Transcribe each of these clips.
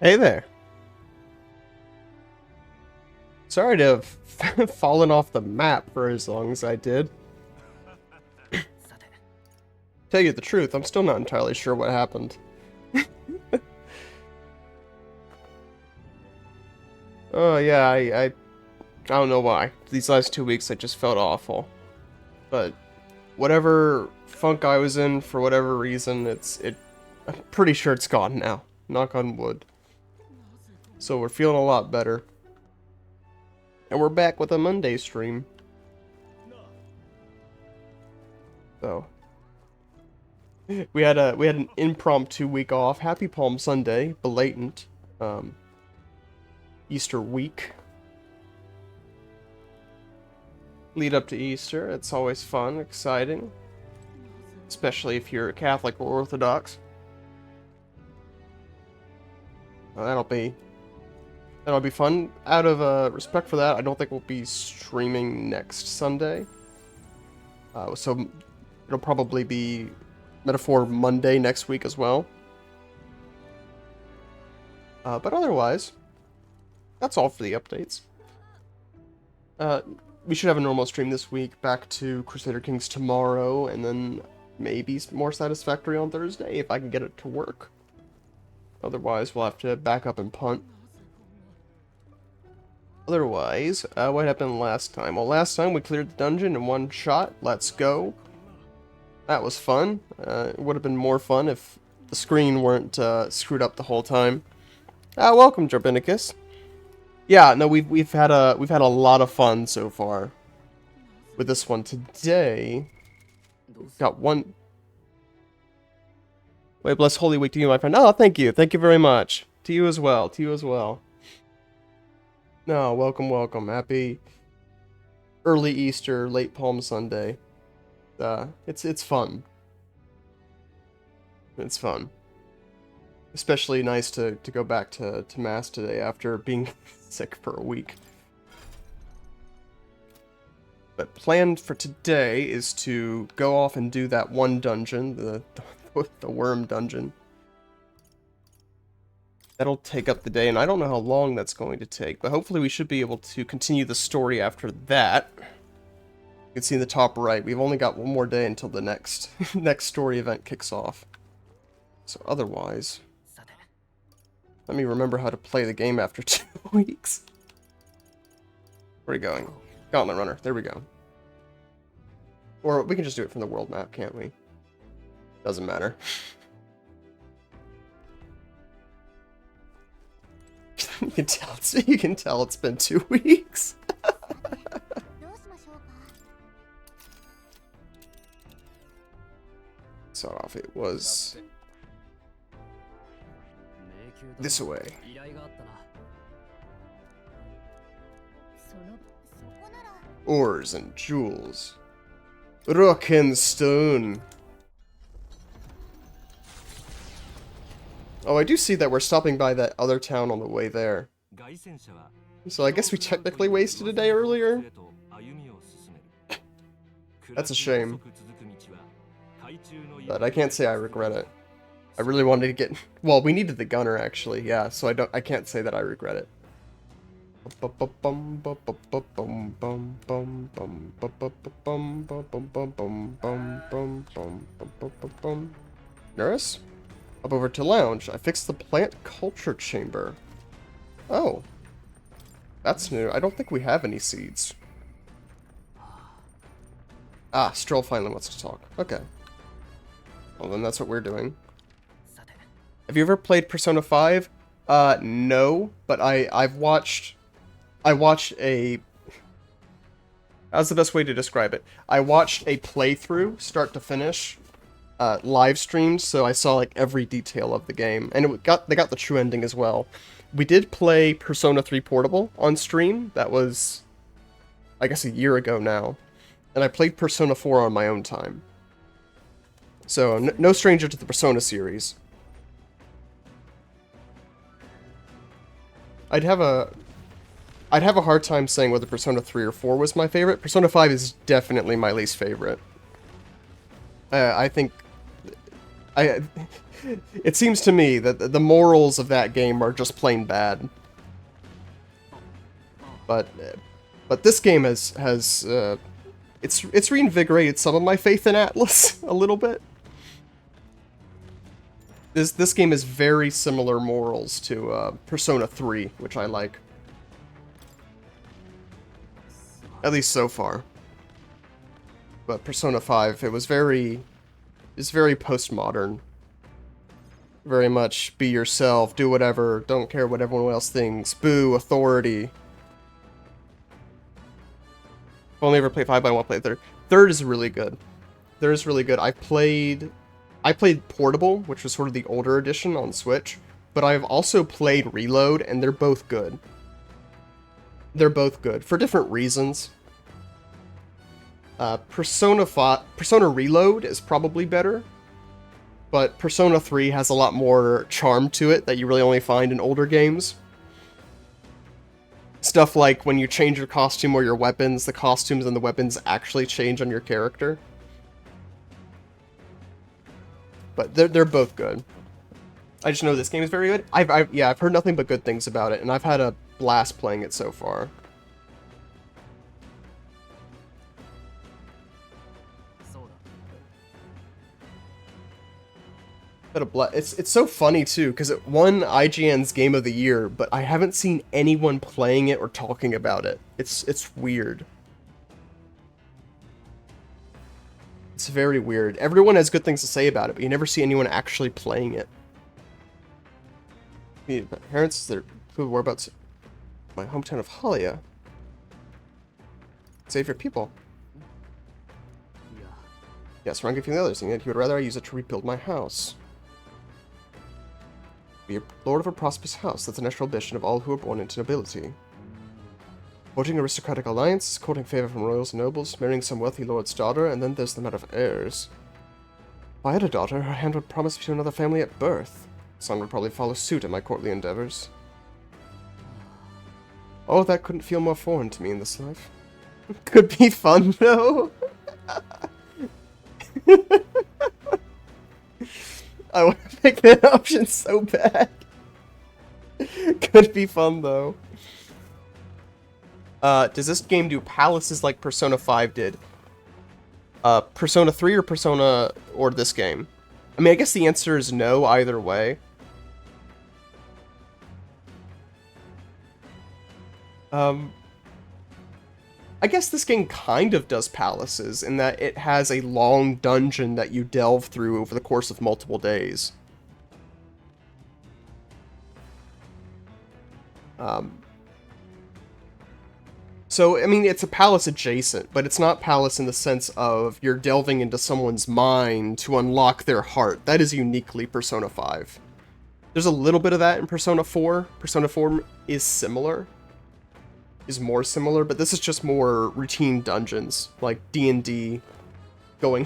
Hey there. Sorry to have fallen off the map for as long as I did. Tell you the truth, I'm still not entirely sure what happened. Oh yeah, I don't know why. These last 2 weeks I just felt awful. But whatever funk I was in for whatever reason, I'm pretty sure it's gone now. Knock on wood. So we're feeling a lot better. And we're back with a Monday stream. So we had an impromptu week off. Happy Palm Sunday, blatant. Easter week. Lead up to Easter. It's always fun, exciting. Especially if you're Catholic or Orthodox. Well, that'll be fun. Out of respect for that, I don't think we'll be streaming next Sunday. So it'll probably be MetAphor Monday next week as well. But otherwise, that's all for the updates. We should have a normal stream this week, back to Crusader Kings tomorrow, and then maybe more Satisfactory on Thursday if I can get it to work. Otherwise, we'll have to back up and punt. Otherwise, what happened last time? Well, last time we cleared the dungeon in one shot. Let's go. That was fun. It would have been more fun if the screen weren't screwed up the whole time. Welcome, Jarbinicus. Yeah, no, we've had a lot of fun so far with this one today. We've got one. Wait, bless Holy Week to you, my friend. Oh, thank you very much. To you as well. No, welcome, welcome. Happy early Easter, late Palm Sunday. It's fun. It's fun. Especially nice to go back to Mass today after being sick for a week. But planned for today is to go off and do that one dungeon, the worm dungeon. That'll take up the day, and I don't know how long that's going to take, but hopefully we should be able to continue the story after that. You can see in the top right, we've only got one more day until the next story event kicks off. So otherwise, let me remember how to play the game after 2 weeks. Where are we going? Gauntlet Runner. There we go. Or we can just do it from the world map, can't we? Doesn't matter. You can tell it's been 2 weeks. Start off, it was this way. Ores and jewels. Rock and stone. Oh, I do see that we're stopping by that other town on the way there. So I guess we technically wasted a day earlier? That's a shame. But I can't say I regret it. I really wanted to get... Well, we needed the gunner, actually, yeah, so I can't say that I regret it. Nurse? Up over to lounge. I fixed the plant culture chamber. Oh. That's new. I don't think we have any seeds. Ah, Stroll finally wants to talk. Okay. Well, then that's what we're doing. Have you ever played Persona 5? No, but I watched a... How's the best way to describe it? I watched a playthrough, start to finish, live streamed, so I saw like every detail of the game, and they got the true ending as well. We did play Persona 3 Portable on stream. That was, I guess, a year ago now, and I played Persona 4 on my own time. So no stranger to the Persona series. I'd have a hard time saying whether Persona 3 or 4 was my favorite. Persona 5 is definitely my least favorite. I think... It seems to me that the morals of that game are just plain bad. But this game has it's reinvigorated some of my faith in Atlas a little bit. This game has very similar morals to Persona 3, which I like. At least so far. But Persona 5, it's very postmodern. Very much be yourself, do whatever, don't care what everyone else thinks, boo, authority. I've only ever played 5, but I want to play third. Third is really good. Third is really good. I played Portable, which was sort of the older edition on Switch, but I've also played Reload, and they're both good. They're both good, for different reasons. Persona Reload is probably better, but Persona 3 has a lot more charm to it that you really only find in older games. Stuff like when you change your costume or your weapons, the costumes and the weapons actually change on your character. But they're both good. I just know this game is very good. I've heard nothing but good things about it, and I've had a blast playing it so far. It's so funny too, because it won IGN's Game of the Year, but I haven't seen anyone playing it or talking about it. It's weird. It's very weird. Everyone has good things to say about it, but you never see anyone actually playing it. My parents, they're whereabouts my hometown of Halia. Save your people. Yes, Rangi from the others, and yet he would rather I use it to rebuild my house. Be a lord of a prosperous house. That's the natural ambition of all who are born into nobility. Forging aristocratic alliance, courting favor from royals and nobles, marrying some wealthy lord's daughter, and then there's the matter of heirs. If I had a daughter, her hand would promise me to another family at birth. Son would probably follow suit in my courtly endeavors. Oh, that couldn't feel more foreign to me in this life. Could be fun, though. I want to pick that option so bad. Could be fun, though. Does this game do palaces like Persona 5 did? Persona 3 or Persona or this game? I mean, I guess the answer is no either way. I guess this game kind of does palaces in that it has a long dungeon that you delve through over the course of multiple days. So, I mean, it's a palace adjacent, but it's not palace in the sense of you're delving into someone's mind to unlock their heart. That is uniquely Persona 5. There's a little bit of that in Persona 4. Persona 4 is similar. Is more similar, but this is just more routine dungeons, like D&D, going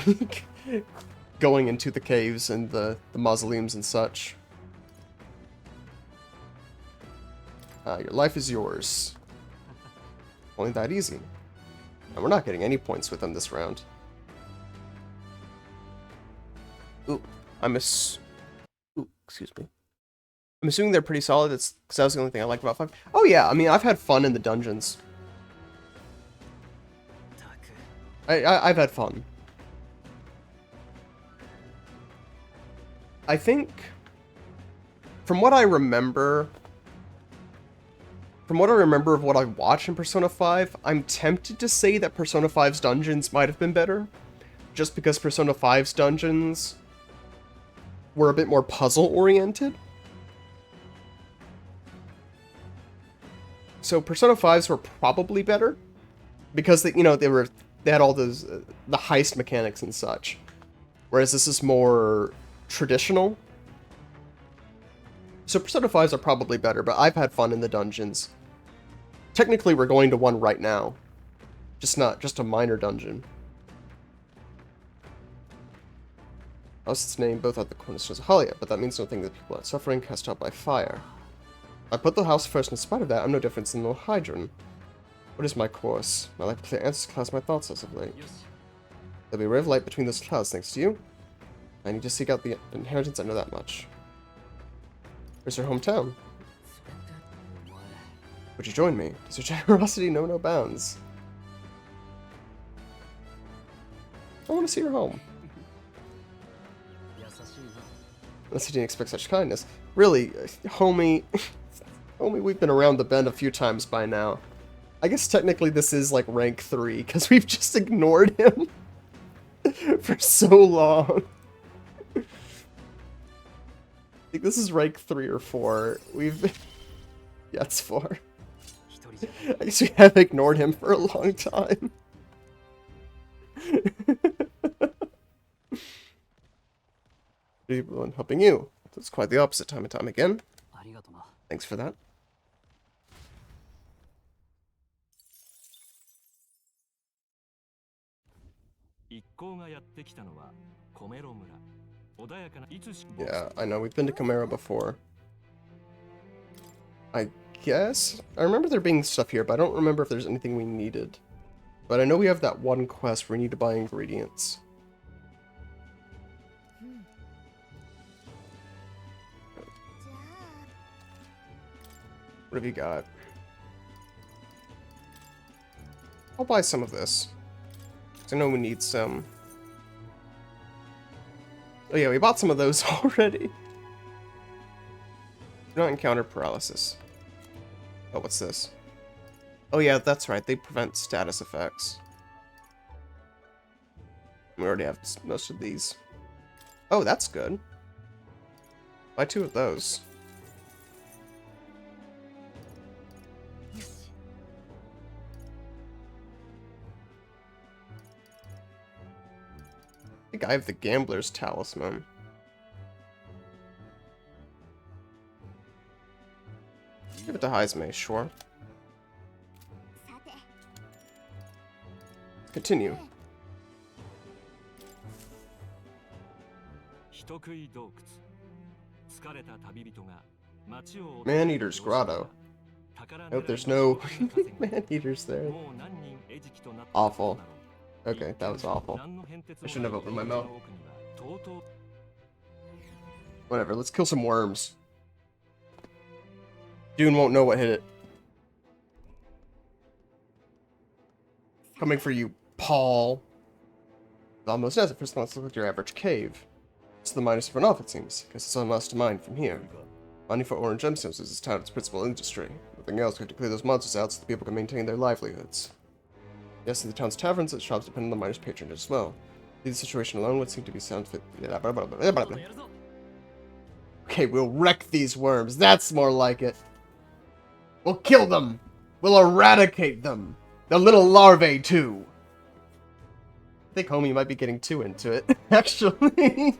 going into the caves and the mausoleums and such. Your life is yours. Only that easy. And we're not getting any points with them this round. Ooh, excuse me. I'm assuming they're pretty solid. That's because that was the only thing I liked about 5. Oh yeah, I mean, I've had fun in the dungeons. I've had fun. I think, from what I remember of what I watched in Persona 5, I'm tempted to say that Persona 5's dungeons might have been better, just because Persona 5's dungeons were a bit more puzzle-oriented. So Persona 5's were probably better, because they had all those the heist mechanics and such, whereas this is more traditional. So Persona 5's are probably better, but I've had fun in the dungeons. Technically, we're going to one right now, just a minor dungeon. House its name both at the cornerstones of Halia, but that means nothing that people are suffering cast out by fire. I put the house first in spite of that, I'm no different than the Hydron. What is my course? My life clear answers clouds my thoughts as of late. There'll be a ray of light between those clouds, thanks to you. I need to seek out the inheritance, I know that much. Where's her hometown? Would you join me? Does your generosity know no bounds? I want to see your home. Unless you didn't expect such kindness. Really, homie... homie, we've been around the bend a few times by now. I guess technically this is like rank 3, because we've just ignored him for so long. I think this is rank 3 or 4. We've... yeah, it's 4. I guess we have ignored him for a long time. People helping you. That's quite the opposite time and time again. Thanks for that. Yeah, I know, we've been to Chimera before. I guess? I remember there being stuff here, but I don't remember if there's anything we needed. But I know we have that one quest where we need to buy ingredients. What have you got? I'll buy some of this. I know we need some. Oh yeah, we bought some of those already. Do not encounter paralysis. Oh, what's this? Oh yeah, that's right. They prevent status effects. We already have most of these. Oh, that's good. Buy 2 of those. I think I have the Gambler's Talisman. Give it to Heisme, sure. Continue. Man-Eater's Grotto. I hope there's no man-eaters there. Awful. Okay, that was awful. I shouldn't have opened my mouth. Whatever, let's kill some worms. Dune won't know what hit it. Coming for you, Paul. It almost does. At first glance, look like your average cave. It's the miners run off, it seems. Guess it's unless to mine from here. Mining for ore and gemstones is this town's principal industry. Nothing else, we have to clear those monsters out so the people can maintain their livelihoods. Yes, in the town's taverns and shops depend on the miners' patronage as well. The situation alone would seem to be sound fit. Okay, we'll wreck these worms. That's more like it. We'll kill them. We'll eradicate them. The little larvae, too. I think homie might be getting too into it, actually.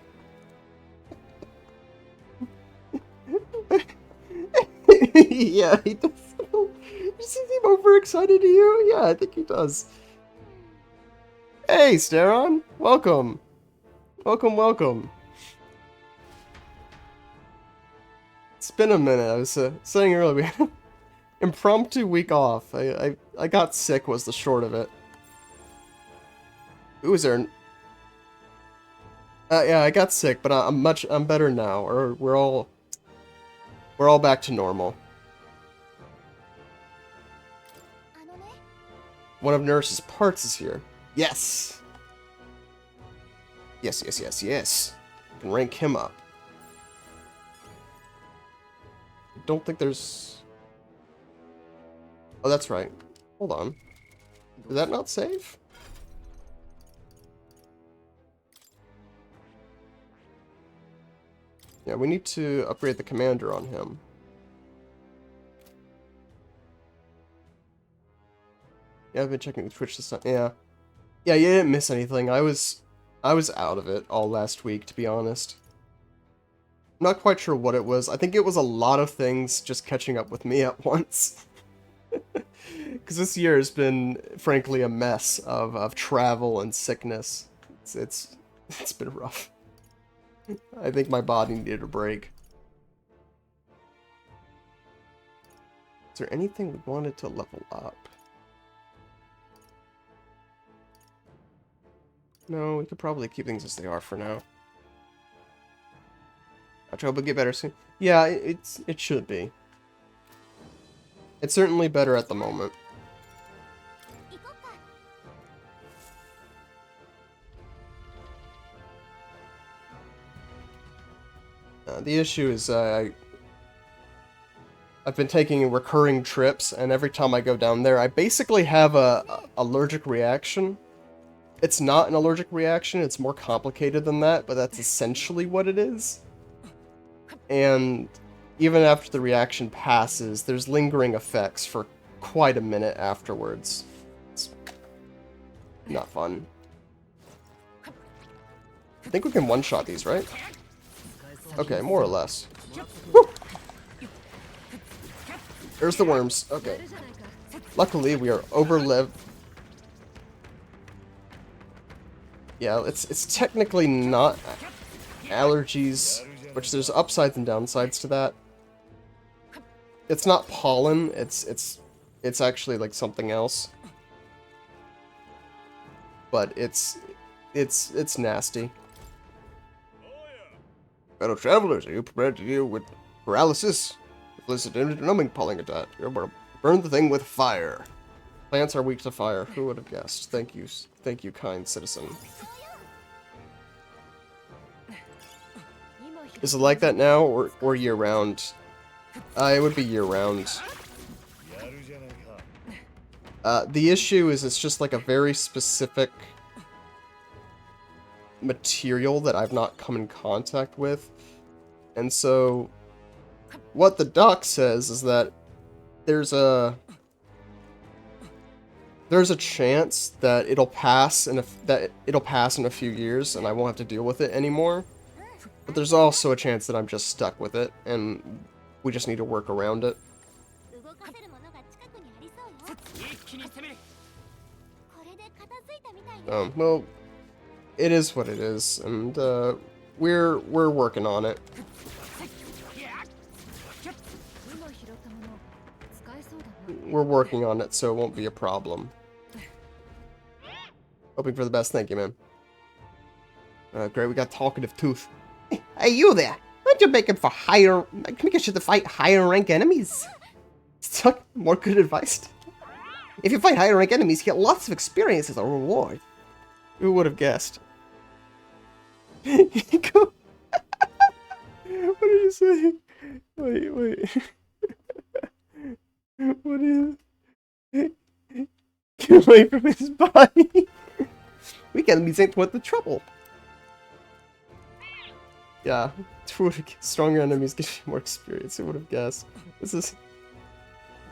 Yeah, he does. Does he seem overexcited to you? Yeah, I think he does. Hey, Steron. Welcome. Welcome, welcome. It's been a minute. I was saying earlier, we had an impromptu week off. I got sick was the short of it. Ooh, is there yeah, I got sick, but I'm better now. Or we're all back to normal. One of Nurse's parts is here. Yes! Yes, yes, yes, yes. I can rank him up. I don't think there's... Oh, that's right. Hold on. Did that not save? Yeah, we need to upgrade the commander on him. Yeah, I've been checking the Twitch this time. Yeah. Yeah, you didn't miss anything. I was out of it all last week, to be honest. I'm not quite sure what it was. I think it was a lot of things just catching up with me at once. Because this year has been, frankly, a mess of travel and sickness. It's been rough. I think my body needed a break. Is there anything we wanted to level up? No, we could probably keep things as they are for now. I hope it'll get better soon. Yeah, it should be. It's certainly better at the moment. The issue is I've been taking recurring trips, and every time I go down there, I basically have a allergic reaction. It's not an allergic reaction, it's more complicated than that, but that's essentially what it is. And even after the reaction passes, there's lingering effects for quite a minute afterwards. It's not fun. I think we can one-shot these, right? Okay, more or less. Woo! There's the worms. Okay. Luckily, we are overlived. Yeah, it's technically not allergies, which there's upsides and downsides to that. It's not pollen. It's actually like something else. But it's nasty. Fellow travelers, are you prepared to deal with paralysis? Illicit numbing pollen attack. You're gonna burn the thing with fire. Plants are weak to fire. Who would have guessed? Thank you, kind citizen. Is it like that now, or year-round? It would be year-round. The issue is it's just like a very specific material that I've not come in contact with. And so, what the doc says is that there's a chance that it'll pass in a few years and I won't have to deal with it anymore. But there's also a chance that I'm just stuck with it and we just need to work around it. Well, it is what it is, and we're working on it. We're working on it, so it won't be a problem. Hoping for the best. Thank you, man. Great, we got Talkative Tooth. Hey, you there! Aren't you making for higher... Can we get you to fight higher rank enemies? Stuck more good advice. If you fight higher rank enemies, you get lots of experience as a reward. Who would have guessed? What are you saying? Wait. What is... Get away from his body. We enemies ain't worth the trouble. Yeah, stronger enemies give you more experience. Who would have guessed? This is...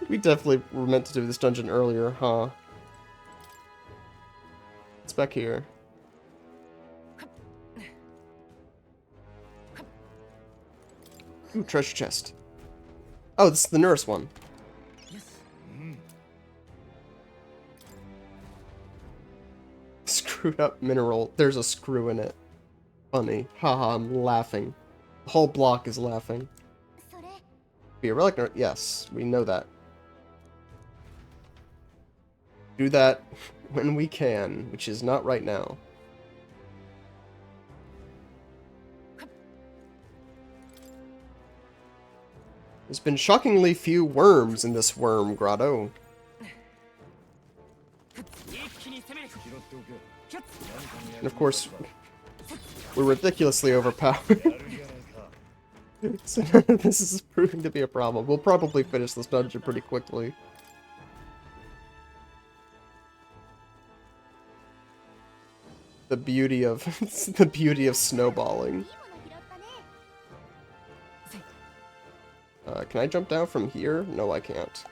We definitely were meant to do this dungeon earlier, huh? It's back here. Ooh, treasure chest. Oh, this is the nurse one. Screwed up mineral. There's a screw in it. Funny. Haha, I'm laughing. The whole block is laughing. Be a relic nurse? Yes, we know that. Do that when we can, which is not right now. There's been shockingly few worms in this worm grotto. And of course, we're ridiculously overpowered. So this is proving to be a problem. We'll probably finish this dungeon pretty quickly. The beauty of snowballing. Can I jump down from here? No, I can't.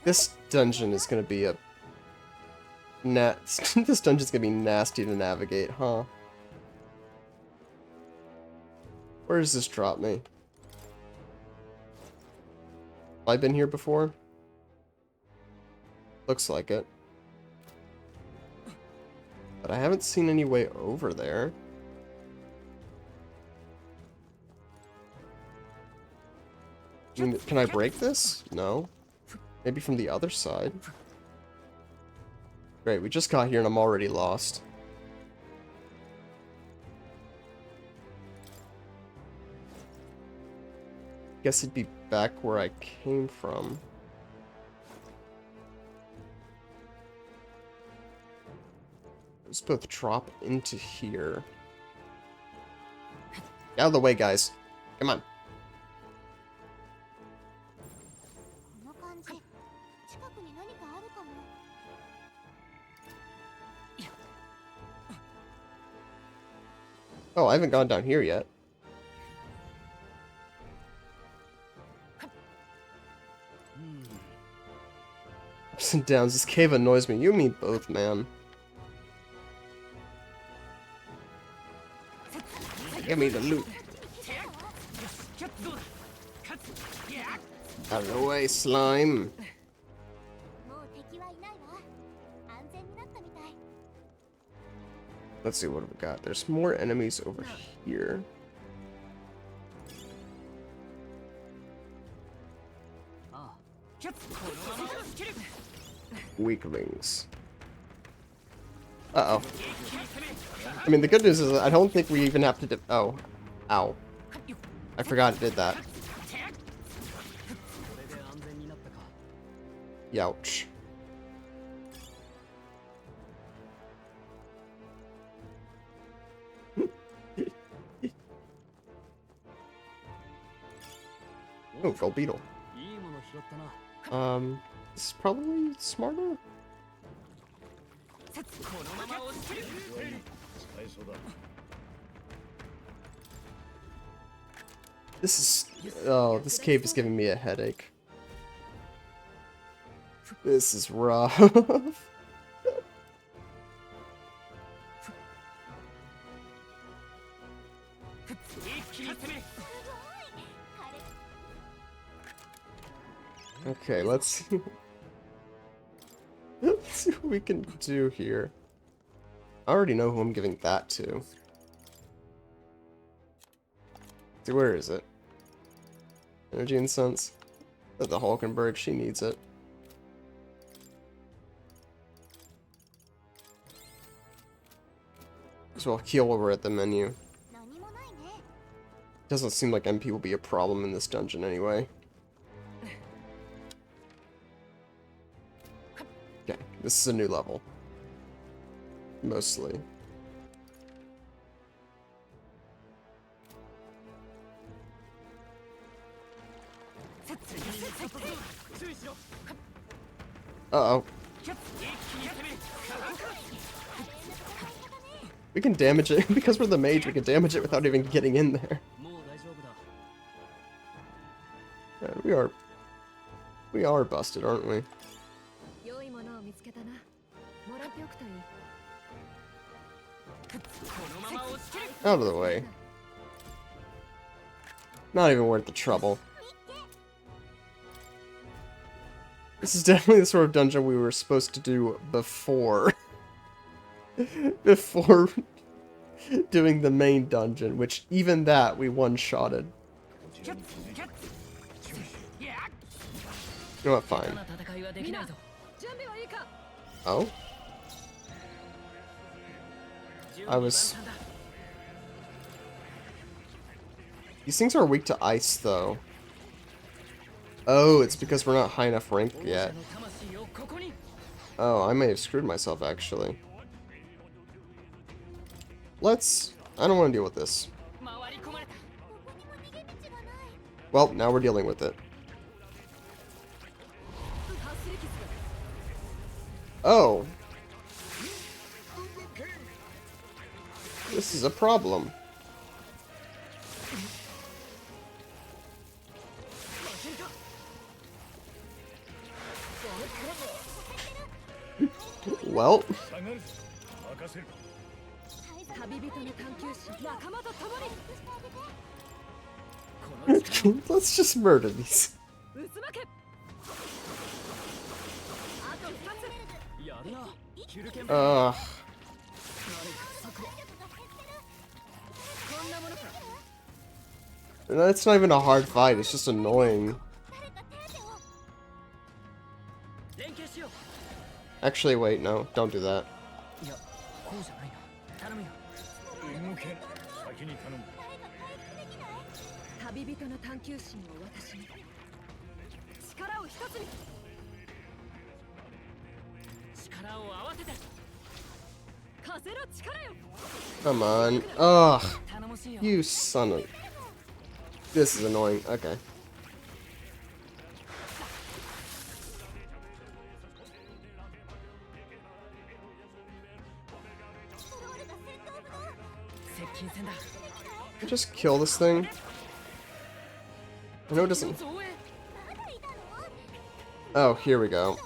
This dungeon is gonna be a this dungeon's gonna be nasty to navigate, huh? Where does this drop me? Have I been here before? Looks like it. But I haven't seen any way over there. I mean, can I break this? No. Maybe from the other side. Great, we just got here and I'm already lost. Guess it'd be back where I came from. Let's both drop into here. Out of the way, guys. Come on. Oh, I haven't gone down here yet. Ups and downs. This cave annoys me. You and me both, man. Give me the loot. Out of the way, slime. Let's see what we got. There's more enemies over here. Weaklings. Uh-oh. I mean, the good news is I don't think we even have to oh. Ow. I forgot it did that. Youch. Oh, gold beetle. This is probably smarter. This is... oh, this cave is giving me a headache. This is rough. Okay, let's see. Let's see what we can do here. I already know who I'm giving that to. See, where is it? Energy incense. At the Hulkenberg, she needs it. So I'll heal while we're at the menu. Doesn't seem like MP will be a problem in this dungeon anyway. Okay, this is a new level. Mostly. Uh-oh. We can damage it. Because we're the mage, we can damage it without even getting in there. We are busted, aren't we? Out of the way. Not even worth the trouble. This is definitely the sort of dungeon we were supposed to do before. Before doing the main dungeon, which even that we one-shotted. You know what, fine. Oh? These things are weak to ice, though. Oh, it's because we're not high enough rank yet. Oh, I may have screwed myself, actually. I don't want to deal with this. Well, now we're dealing with it. Oh. This is a problem. Well. Let's just murder these. It's not even a hard fight, it's just annoying. Actually, wait, no, don't do that. Come on. Ugh. You son of... This is annoying. Okay. Just kill this thing. I know it doesn't... Oh, here we go.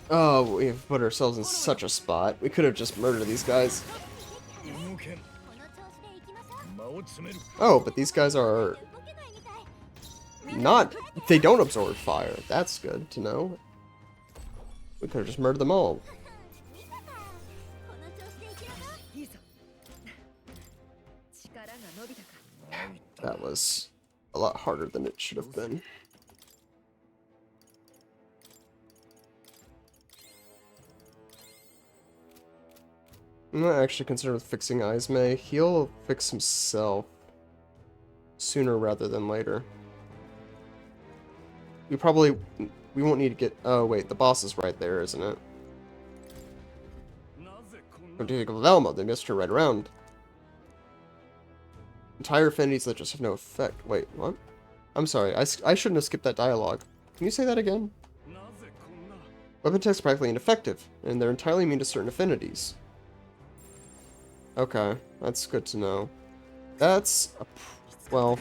Oh, we've put ourselves in such a spot. We could have just murdered these guys. Oh, but these guys are... not... They don't absorb fire. That's good to know. We could have just murdered them all. That was a lot harder than it should have been. I'm not actually concerned with fixing Izme. He'll fix himself sooner rather than later. We won't need to get... Oh, wait, the boss is right there, isn't it? Velma, they missed her right around. Entire affinities that just have no effect. Wait, what? I'm sorry, I shouldn't have skipped that dialogue. Can you say that again? Weapon techs are practically ineffective, and they're entirely immune to certain affinities. Okay, that's good to know. That's... well...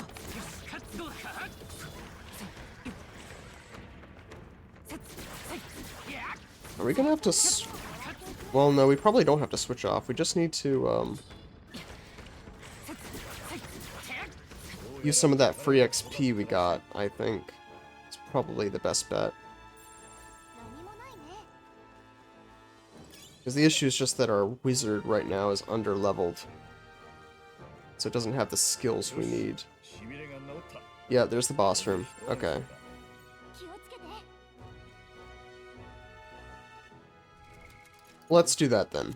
Are we gonna have to... Well, no, we probably don't have to switch off. We just need to, use some of that free XP we got, I think. It's probably the best bet. Because the issue is just that our wizard right now is under-leveled. So it doesn't have the skills we need. Yeah, there's the boss room. Okay. Let's do that then.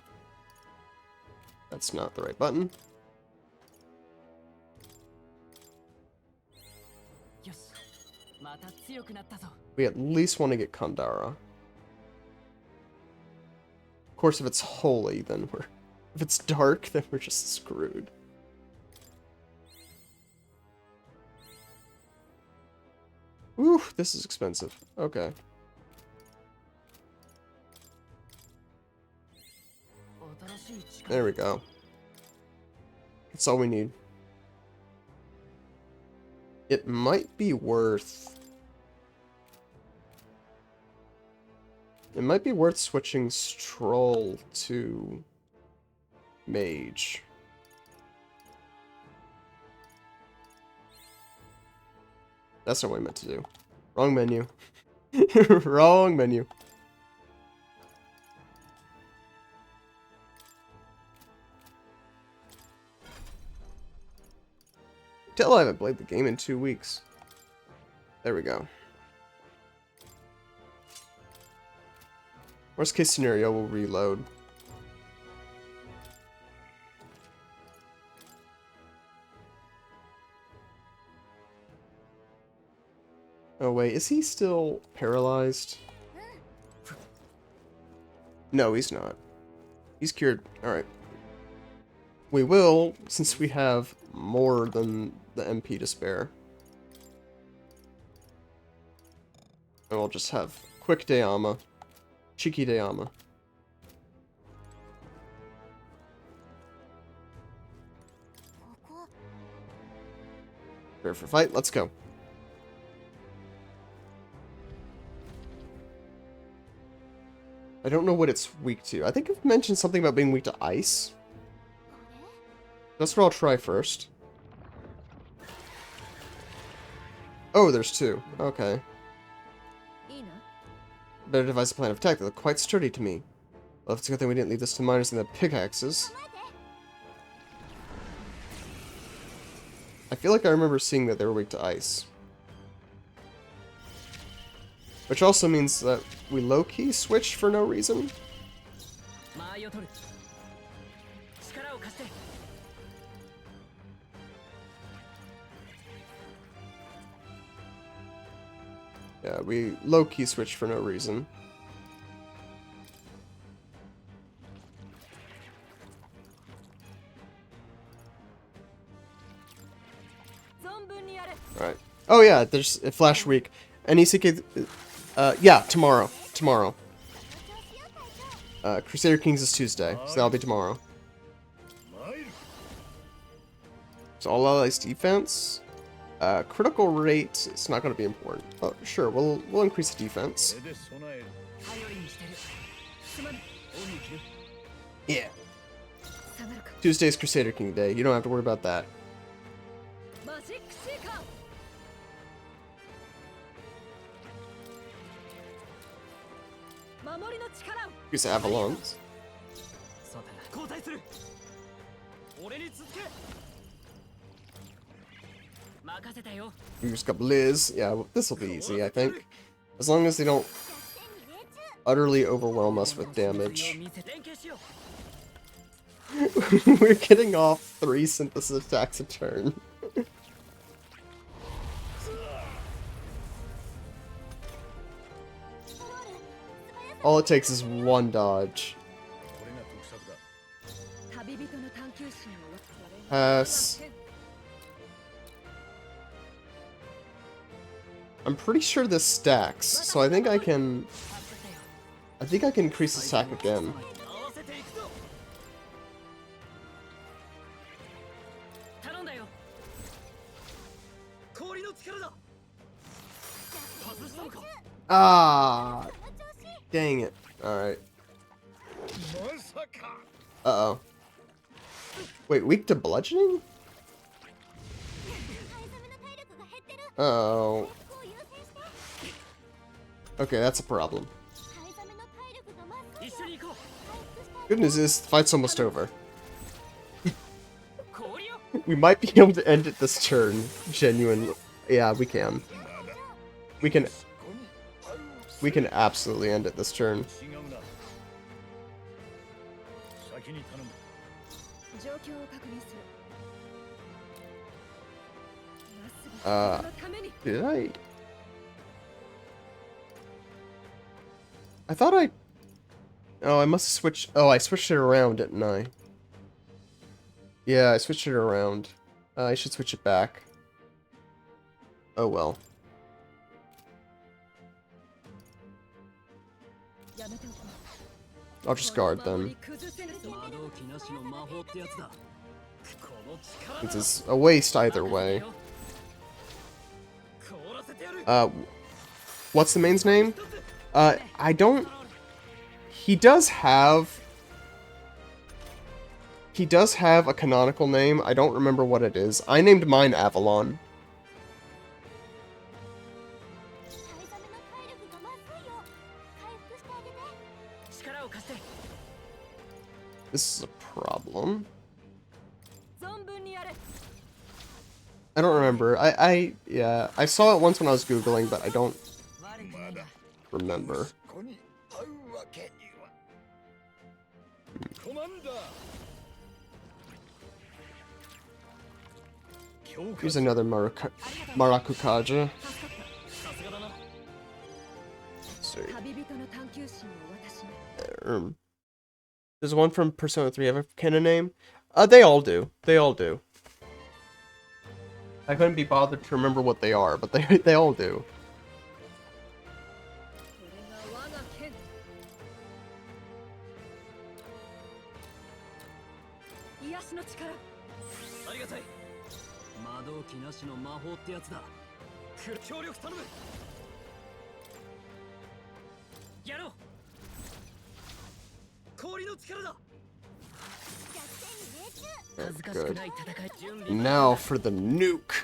That's not the right button. We at least want to get Kandara. Of course, if it's holy, then we're... If it's dark, then we're just screwed. Ooh, this is expensive. Okay. There we go. That's all we need. It might be worth... It might be worth switching Stroll to Mage. That's not what I meant to do. Wrong menu. Wrong menu. Tell I haven't played the game in 2 weeks. There we go. Worst case scenario, we'll reload. Oh wait, is he still paralyzed? No, he's not. He's cured. Alright. We will, since we have more than the MP to spare. And we'll just have quick Deyama. Cheeky Deyama. Prepare for fight, let's go. I don't know what it's weak to. I think I've mentioned something about being weak to ice. That's what I'll try first. Oh, there's two. Okay. Better devise a plan of attack. They look quite sturdy to me. Well, it's a good thing we didn't leave this to miners and the pickaxes. I feel like I remember seeing that they were weak to ice. Which also means that we low-key switched for no reason. Yeah, we low-key switched for no reason. Alright. Oh yeah, there's a Flash Week. NECK, yeah, tomorrow. Tomorrow. Crusader Kings is Tuesday, so that'll be tomorrow. So all allies defense. Critical rate, it's not going to be important. Oh, sure, we'll increase the defense. Yeah. Tuesday's Crusader King Day. You don't have to worry about that. Use Avalons. We just got Liz. Yeah, well, this will be easy, I think. As long as they don't utterly overwhelm us with damage. We're getting off 3 synthesis attacks a turn. All it takes is 1 dodge. Pass. I'm pretty sure this stacks, so I think I can increase the stack again. Ah, dang it. Alright. Uh-oh. Wait, weak to bludgeoning? Uh-oh. Okay, that's a problem. Good news is, the fight's almost over. We might be able to end it this turn. Genuine. Yeah, we can. We can absolutely end it this turn. Did I? I thought I... Oh, I must have switched... Oh, I switched it around, didn't I? Yeah, I switched it around. I should switch it back. Oh well. I'll just guard then. It's a waste either way. What's the main's name? I don't... He does have a canonical name. I don't remember what it is. I named mine Avalon. This is a problem. I don't remember. Yeah, I saw it once when I was Googling, but I don't remember. Here's another Marakukaja. Sorry. There's one from Persona 3 have a canon name? They all do. They all do. I couldn't be bothered to remember what they are, but they all do. Good. Now for the nuke.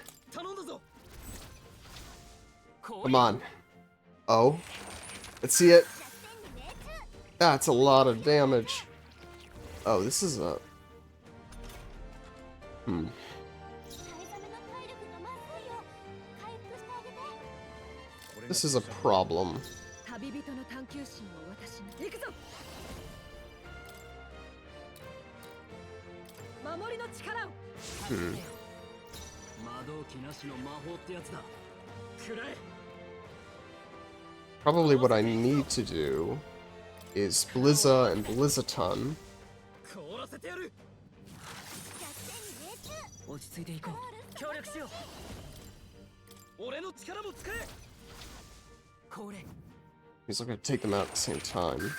Come on. Oh. Let's see it. That's a lot of damage. Oh, this is a... This is a problem. Probably what I need to do is Blizza and Blizzaton. He's not gonna take them out at the same time.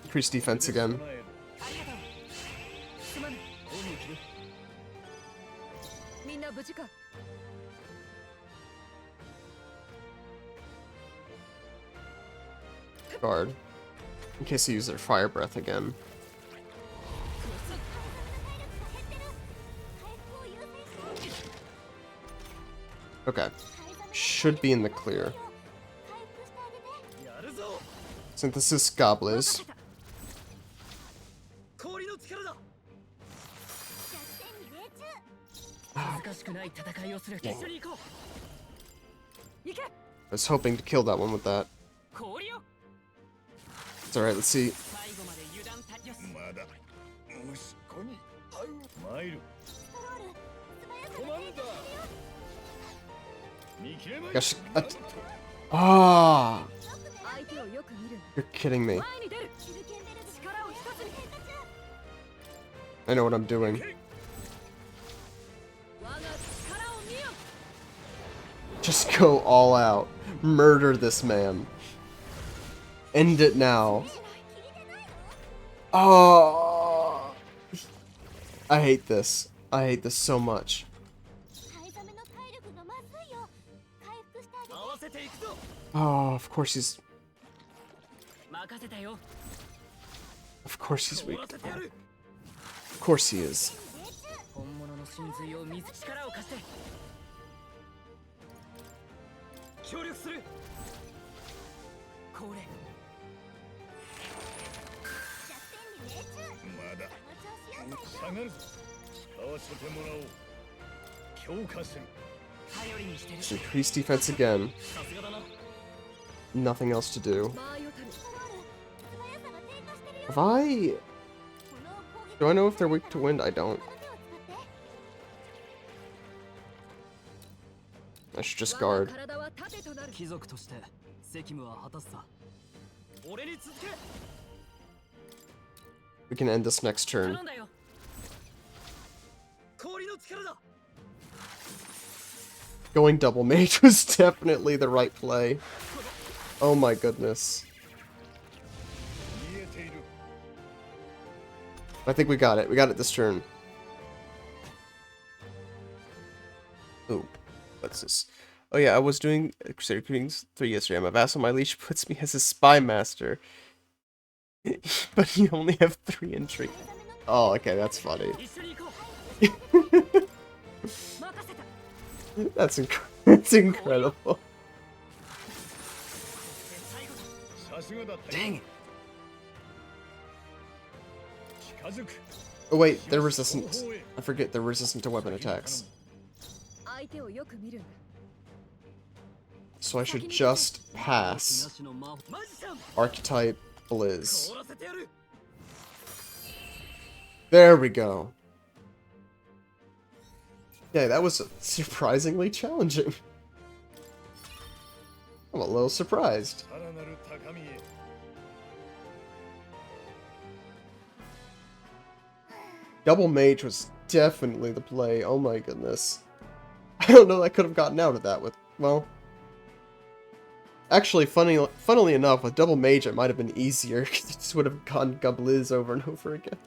Increase defense again. Guard. In case they use their fire breath again. Okay. Should be in the clear. Synthesis Goblins. I was hoping to kill that one with that. It's alright, let's see. Gosh, ah! You're kidding me. I know what I'm doing. Just go all out. Murder this man. End it now. Oh! I hate this. I hate this so much. Oh, of course he's... Of course he's weak. Of course he is. Just increase defense again. Nothing else to do. Have I... Do I know if they're weak to wind? I don't. I should just guard. We can end this next turn. Going double mage was definitely the right play. Oh my goodness. I think we got it. We got it this turn. Oh, what's this? Oh yeah, I was doing Crusader Kings 3 yesterday. My vassal, my leash, puts me as a spy master. But you only have 3 entry. Oh, okay, that's funny. That's incredible. Dang it. Oh wait, they're resistant. I forget they're resistant to weapon attacks. So I should just pass Archetype Blizz. There we go. Yeah, that was surprisingly challenging. I'm a little surprised. Double Mage was definitely the play. Oh my goodness. I don't know I could have gotten out of that with, well... Actually, funnily enough, with Double Mage it might have been easier, because you just would have gotten Gubliz over and over again.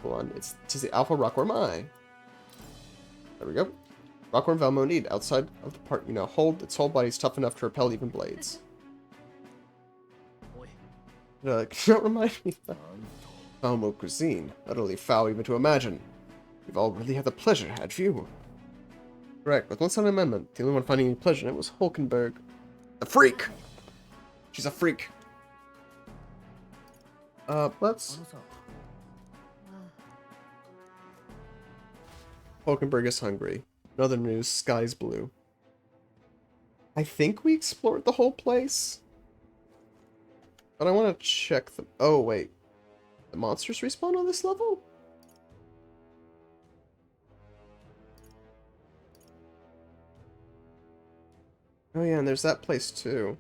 Hold on, it's to the Alpha Rockworm Eye. There we go. Rockworm Valmonid, outside of the part you now hold, its whole body is tough enough to repel even blades. Can you not remind me of that? Valmo cuisine, utterly foul even to imagine. You've all really had the pleasure, had you? Correct, with one side amendment, the only one finding any pleasure in it was Hulkenberg. A freak! She's a freak. Let's... Hulkenberg is hungry. In other news, sky's blue. I think we explored the whole place. But I want to check the... Oh, wait. The monsters respawn on this level? Oh yeah, and there's that place too.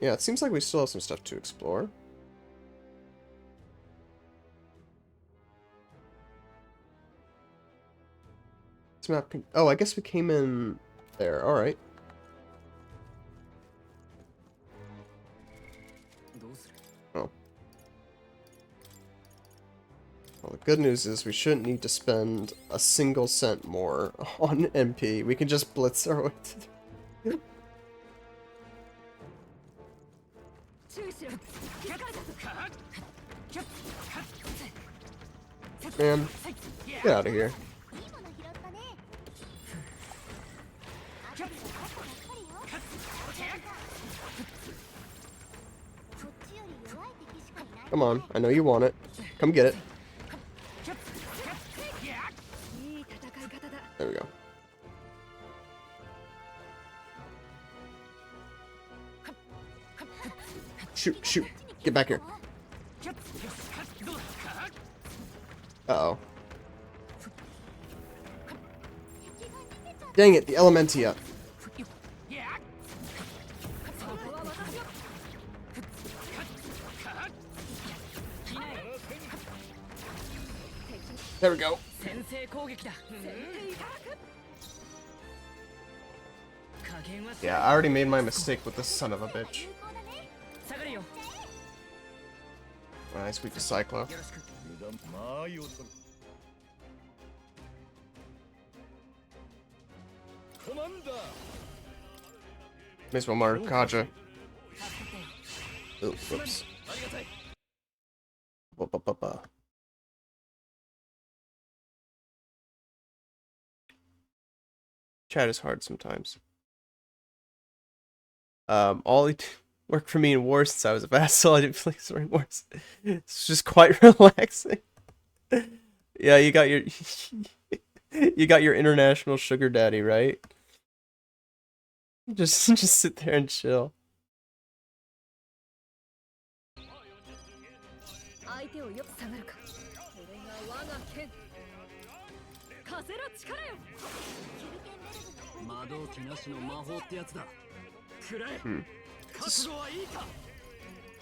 Yeah, it seems like we still have some stuff to explore. This map can... Oh, I guess we came in there. Alright. Oh. Well, the good news is we shouldn't need to spend a single cent more on MP. We can just blitz our way to the... Man, get out of here. Come on, I know you want it. Come get it. There we go. Shoot, shoot. Get back here. Uh-oh. Dang it, the Elementia. There we go. Yeah, I already made my mistake with this son of a bitch. Nice, we just Cyclo. May as well mark Kaja. Oh, whoops. Chat is hard sometimes. All it worked for me in war since I was a vassal. I didn't play Story Wars. It's just quite relaxing. Yeah, you got your you got your international sugar daddy, right? Just sit there and chill.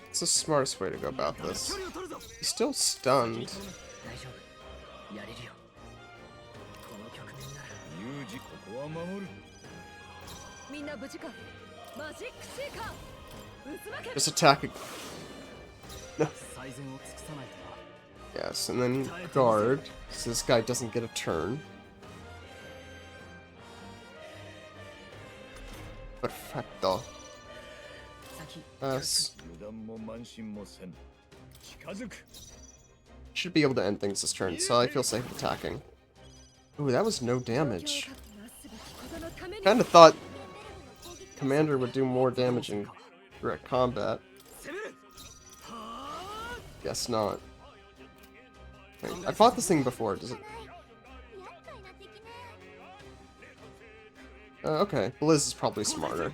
It's the smartest way to go about this. He's still stunned. Just attack. No. Yes, and then guard, so this guy doesn't get a turn. Perfecto. Should be able to end things this turn, so I feel safe attacking. Ooh, that was no damage. Kinda thought Commander would do more damage in direct combat. Guess not. Okay, I fought this thing before, does it? Okay, Blizz is probably smarter.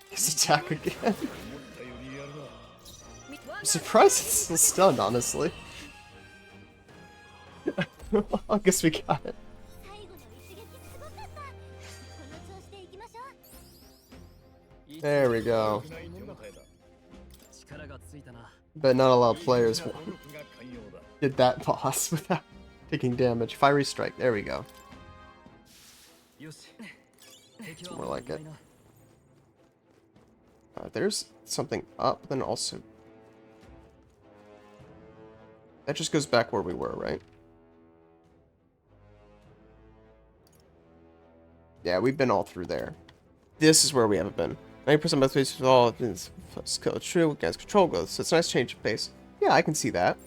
His attack again. I'm surprised it's still stunned, honestly. I guess we got it. There we go. But not a lot of players did that boss without taking damage. Fiery Strike, there we go. It's more like it. There's something up, then also... That just goes back where we were, right? Yeah, we've been all through there. This is where we haven't been. 90% of my space with all skill true against control growth, so it's a nice change of pace. Yeah, I can see that.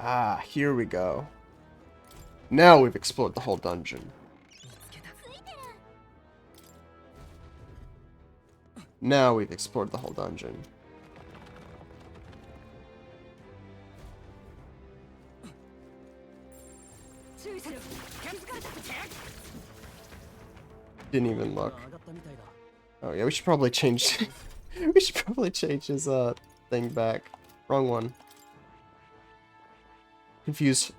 Ah, here we go. Now we've explored the whole dungeon. Now we've explored the whole dungeon. Didn't even look. Oh yeah, we should probably change. We should probably change his thing back. Wrong one. Confused.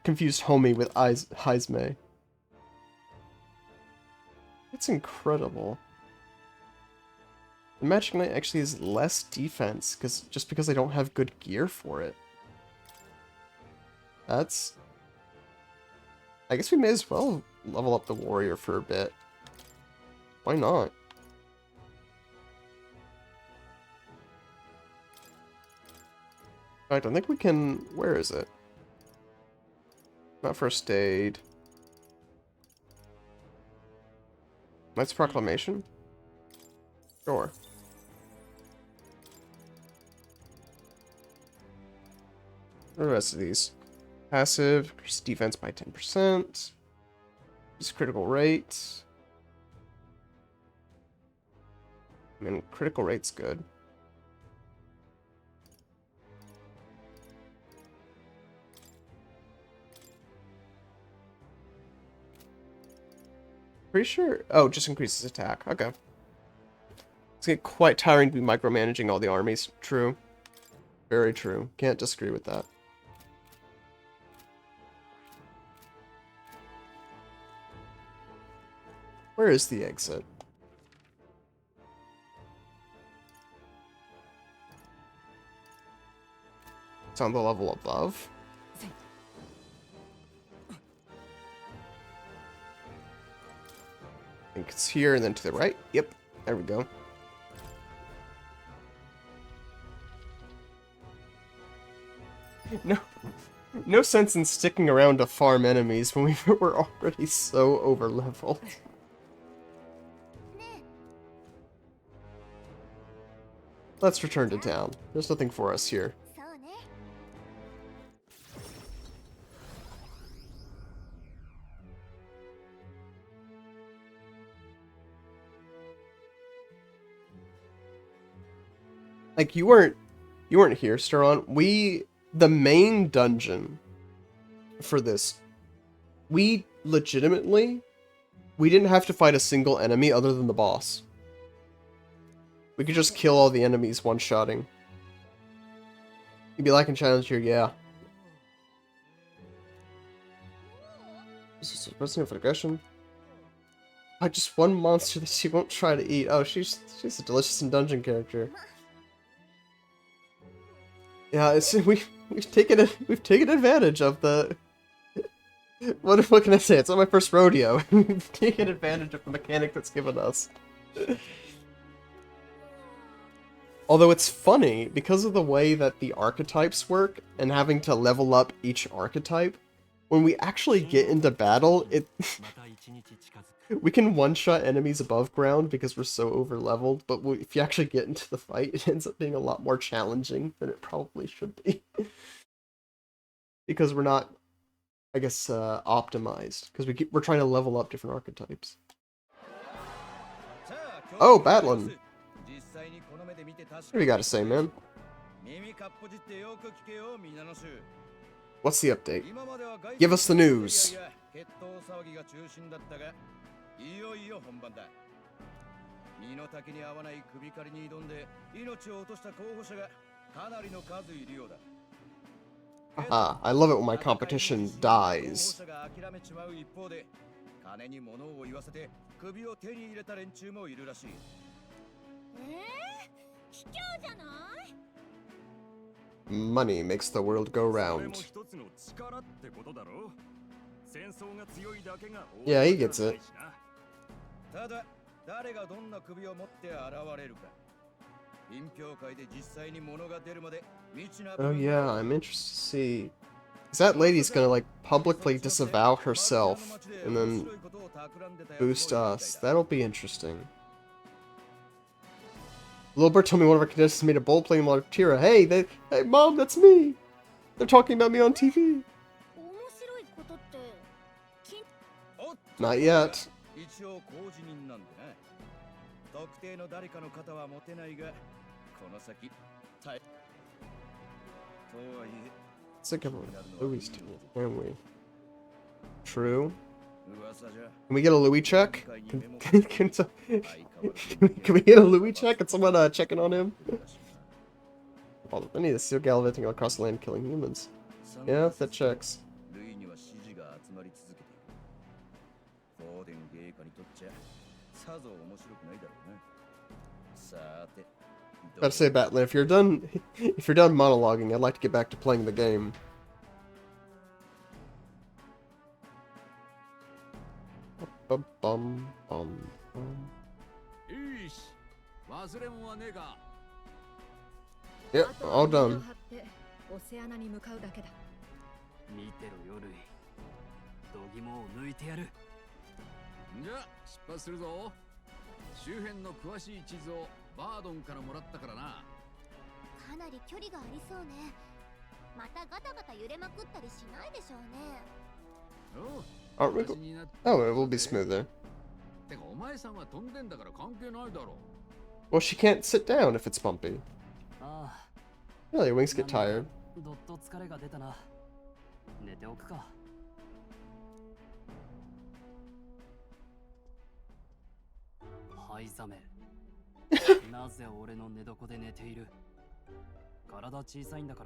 Confused homie with Heisme. It's incredible. The Magic Knight actually has less defense just because they don't have good gear for it. That's... I guess we may as well level up the warrior for a bit. Why not? In fact, I think we can... Where is it? Not first aid. Knight's Proclamation? Sure. What are the rest of these? Passive, increase defense by 10%. Use critical rate. I mean, critical rate's good. Pretty sure... Oh, just increases attack. Okay. It's getting quite tiring to be micromanaging all the armies. True. Very true. Can't disagree with that. Where is the exit? It's on the level above. I think it's here and then to the right. Yep. There we go. No sense in sticking around to farm enemies when we're already so overleveled. Let's return to town. There's nothing for us here. Like, you weren't here, Steron. The main dungeon for this, we legitimately, we didn't have to fight a single enemy other than the boss. We could just kill all the enemies one-shotting. You'd be lacking challenge here, yeah. This is suppressing for aggression. Just one monster that she won't try to eat. Oh, she's a delicious and dungeon character. Yeah, we've taken advantage of the... What can I say? It's not my first rodeo. We've taken advantage of the mechanic that's given us. Although it's funny, because of the way that the archetypes work, and having to level up each archetype, when we actually get into battle, we can one-shot enemies above ground because we're so over-leveled, but if you actually get into the fight, it ends up being a lot more challenging than it probably should be. Because we're not, I guess, optimized, because we're trying to level up different archetypes. Oh, Batlin! What do you gotta say, man? What's the update? Give us the news! Haha, I love it when my competition dies. Money makes the world go round. Yeah, he gets it. Oh yeah, I'm interested to see. Is that lady's gonna like publicly disavow herself and then boost us? That'll be interesting. Little Bird told me one of our contestants made a bold playing Lartira. Hey, Mom, that's me! They're talking about me on TV. Not yet. It's like everyone always do, aren't we? True. Can we get a Louis check? Can we get a Louis check? Can someone checking on him? Oh, I need to see gallivanting across the land killing humans. Yeah, that checks. Gotta say, Batlin, if you're done monologuing, I'd like to get back to playing the game. Bum, bum, bum, bum. Yep, all done. Aren't we oh, it will be smoother. Well, she can't sit down if it's bumpy. Really, your wings get tired.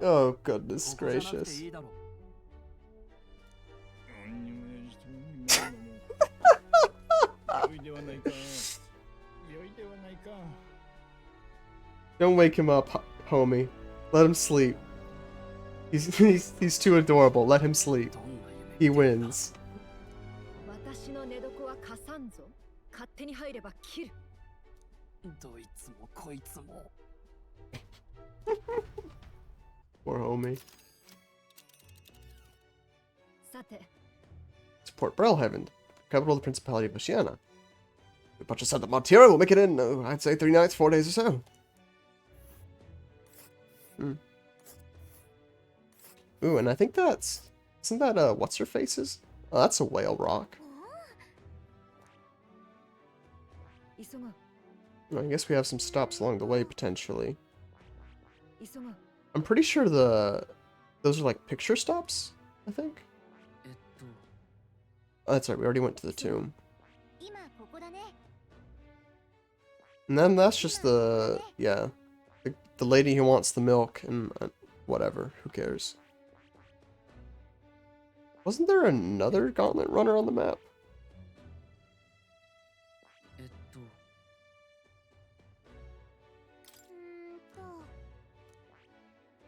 Oh, goodness gracious. Don't wake him up, homie. Let him sleep. He's too adorable. Let him sleep. He wins. Poor homie. It's Port Brellhaven, capital of the Principality of Oceana. The bunch of Santa Montero will make it in, I'd say 3 nights, 4 days or so. Ooh, and I think isn't that, what's-her-face's? Oh, that's a whale rock. I guess we have some stops along the way, potentially. I'm pretty sure those are like picture stops, I think. Oh, that's right, we already went to the tomb. And then that's just the lady who wants the milk and whatever, who cares. Wasn't there another gauntlet runner on the map?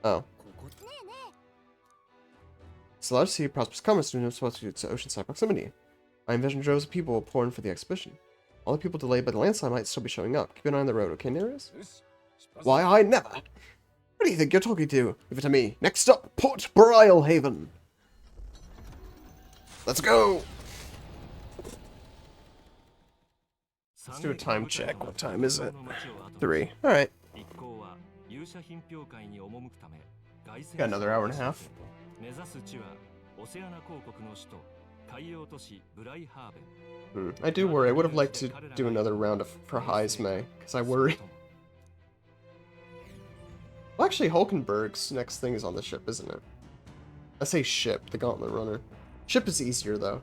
Oh. It's a large sea of prosperous commerce due to oceanside proximity. I envision droves of people will pour in for the expedition. All the people delayed by the landslide might still be showing up. Keep an eye on the road, okay, Nereus? Why, I never! What do you think you're talking to? Leave it to me. Next up, Port Brellhaven. Let's go! Let's do a time check. What time is it? 3. Alright. Got another hour and a half. I do worry. I would have liked to do another round for Heisme, because I worry. Well, actually, Hulkenberg's next thing is on the ship, isn't it? I say ship, the Gauntlet Runner. Ship is easier, though.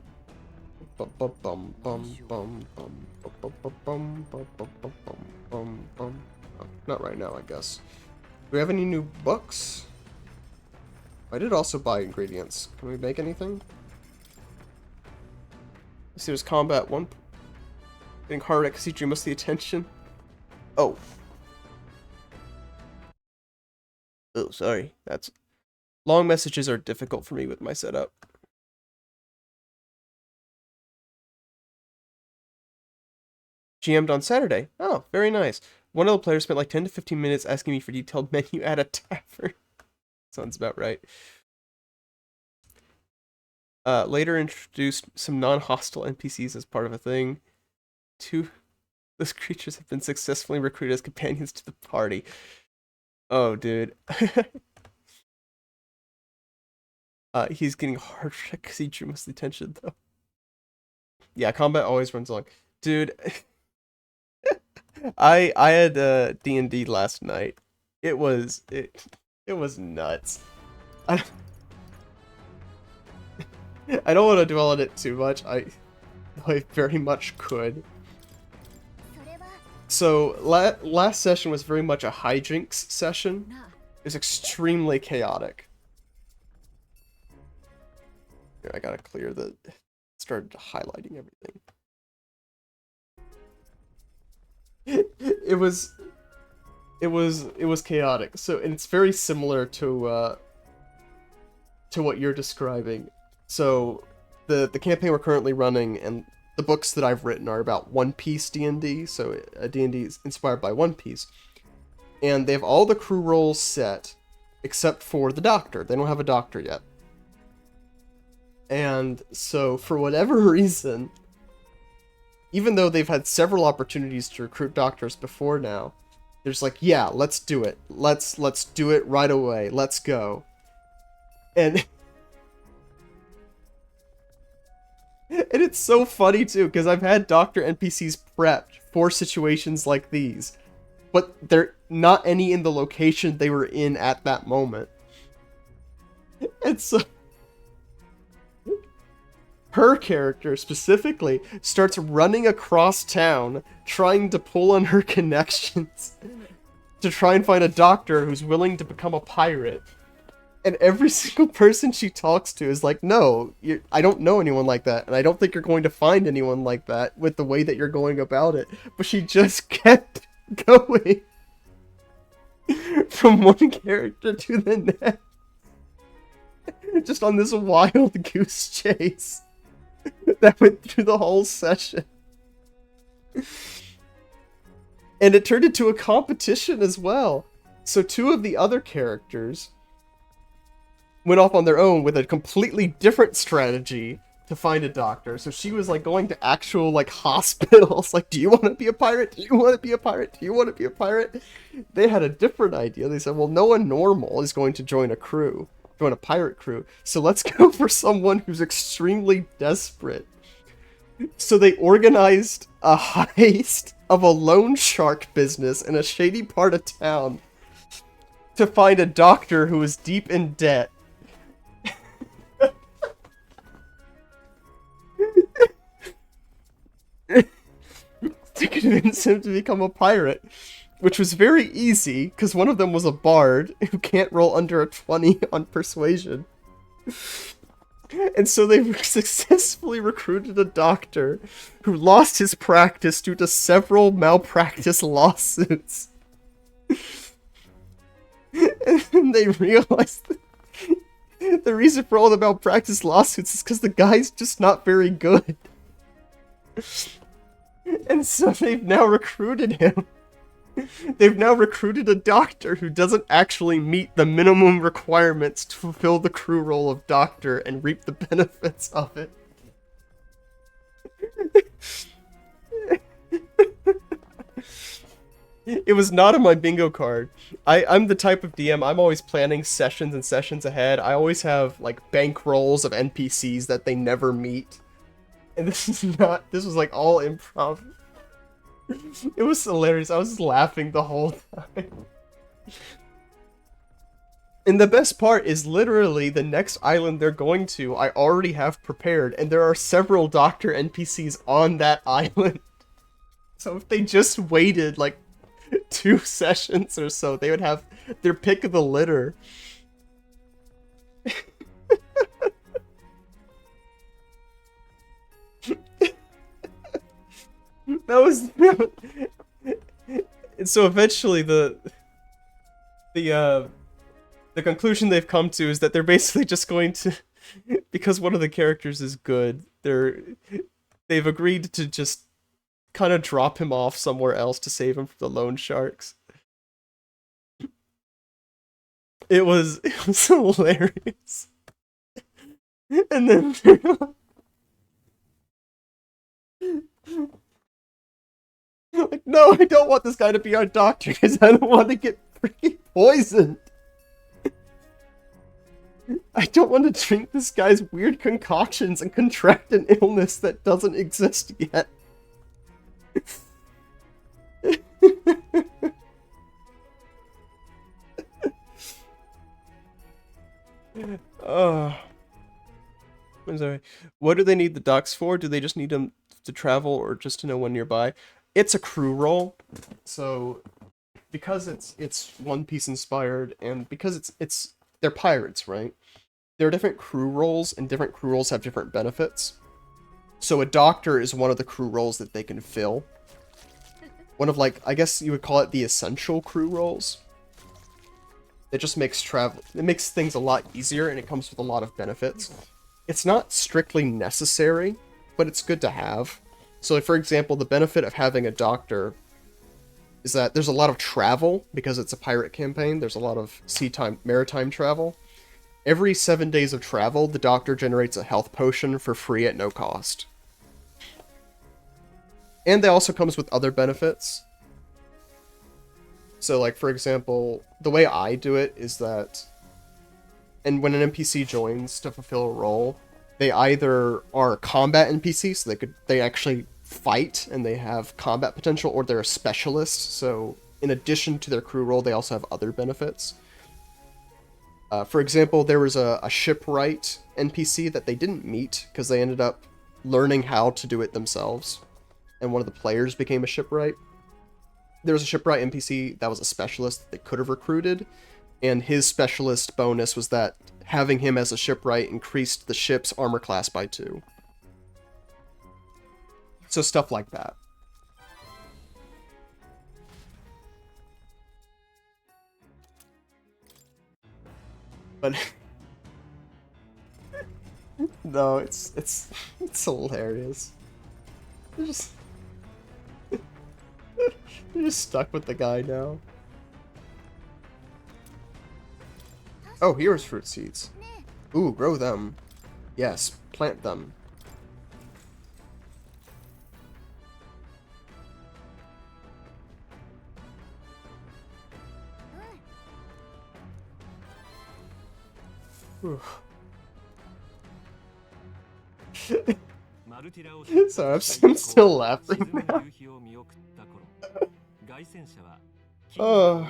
Not right now, I guess. Do we have any new books? I did also buy ingredients. Can we make anything? Let's see, there's combat 1. Getting harder because he drew most of the attention. Oh. Oh, sorry. That's... Long messages are difficult for me with my setup. GM'd on Saturday. Oh, very nice. One of the players spent like 10 to 15 minutes asking me for detailed menu at a tavern. Sounds about right. Later introduced some non-hostile NPCs as part of a thing. 2 those creatures have been successfully recruited as companions to the party. Oh, dude. He's getting harder because he drew most of the attention, though. Yeah, combat always runs long. Dude, I had D&D last night. It was nuts. I don't want to dwell on it too much. though I very much could. So, last session was very much a hijinks session. It was extremely chaotic. Here, I gotta clear the... Started highlighting everything. It was chaotic. So, and it's very similar to what you're describing. So, the campaign we're currently running and the books that I've written are about One Piece D&D, so a D&D is inspired by One Piece. And they have all the crew roles set, except for the Doctor. They don't have a Doctor yet. And so, for whatever reason, even though they've had several opportunities to recruit Doctors before now, they're just like, yeah, let's do it. Let's do it right away. Let's go. And... And it's so funny, too, because I've had Doctor NPCs prepped for situations like these. But they're not any in the location they were in at that moment. And so... Her character, specifically, starts running across town, trying to pull on her connections to try and find a doctor who's willing to become a pirate. And every single person she talks to is like, no, I don't know anyone like that, and I don't think you're going to find anyone like that with the way that you're going about it. But she just kept going from one character to the next. Just on this wild goose chase that went through the whole session. And it turned into a competition as well. So two of the other characters went off on their own with a completely different strategy to find a doctor. So she was like going to actual like hospitals, like, do you want to be a pirate? Do you want to be a pirate? Do you want to be a pirate? They had a different idea. They said, well, no one normal is going to join a pirate crew. So let's go for someone who's extremely desperate. So they organized a heist of a loan shark business in a shady part of town to find a doctor who was deep in debt. To convince him to become a pirate, which was very easy because one of them was a bard who can't roll under a 20 on persuasion. And so they successfully recruited a doctor who lost his practice due to several malpractice lawsuits. And they realized that the reason for all the malpractice lawsuits is because the guy's just not very good. And so they've now recruited him. They've now recruited a doctor who doesn't actually meet the minimum requirements to fulfill the crew role of doctor and reap the benefits of it. It was not on my bingo card. I'm the type of DM, I'm always planning sessions and sessions ahead. I always have, like, bankrolls of NPCs that they never meet. And this was like all improv. It was hilarious. I was just laughing the whole time. And the best part is literally the next island they're going to, I already have prepared, and there are several Doctor NPCs on that island. So if they just waited like 2 sessions or so, they would have their pick of the litter. That was... And so eventually the conclusion they've come to is that they're basically just going to, because one of the characters is good, they've agreed to just kind of drop him off somewhere else to save him from the loan sharks. It was hilarious. And then like, no, I don't want this guy to be our doctor because I don't want to get freaking poisoned. I don't want to drink this guy's weird concoctions and contract an illness that doesn't exist yet. I'm sorry. What do they need the ducks for? Do they just need them to travel or just to know when nearby. It's a crew role, so because it's One Piece inspired, and because they're pirates, right? There are different crew roles, and different crew roles have different benefits. So a doctor is one of the crew roles that they can fill. One of, like, I guess you would call it the essential crew roles. It just makes it makes things a lot easier, and it comes with a lot of benefits. It's not strictly necessary, but it's good to have. So, like, for example, the benefit of having a doctor is that there's a lot of travel, because it's a pirate campaign. There's a lot of maritime travel. Every 7 days of travel, the doctor generates a health potion for free at no cost. And they also comes with other benefits. So, like, for example, the way I do it is that, and when an NPC joins to fulfill a role, they either are combat NPC, so they actually fight and they have combat potential, or they're a specialist, so in addition to their crew role, they also have other benefits. For example, there was a shipwright NPC that they didn't meet because they ended up learning how to do it themselves, and one of the players became a shipwright. There was a shipwright NPC that was a specialist that they could have recruited, and his specialist bonus was that having him as a shipwright increased the ship's armor class by 2. So stuff like that. But no, it's hilarious. They're just they're just stuck with the guy now. Oh, here's fruit seeds. Ooh, grow them. Yes, plant them. Sorry, I'm still laughing now. Oh.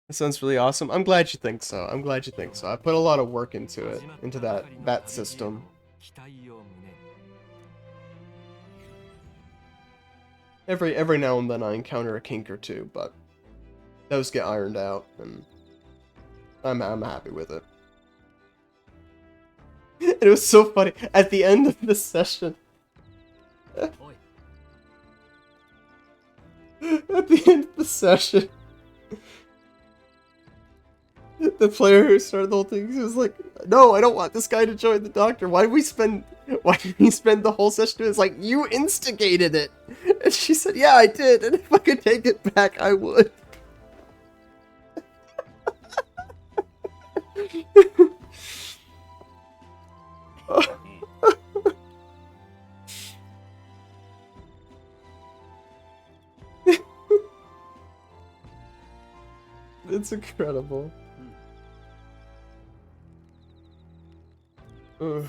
That sounds really awesome. I'm glad you think so. I'm glad you think so. I put a lot of work into it, into that system. Every now and then I encounter a kink or two, but those get ironed out, and I'm happy with it. It was so funny at the end of the session. At the end of the session, the player who started the whole thing, he was like, "No, I don't want this guy to join the doctor. Why did he spend the whole session doing it?" It's like, "You instigated it." And she said, "Yeah, I did, and if I could take it back, I would." It's incredible. Ugh.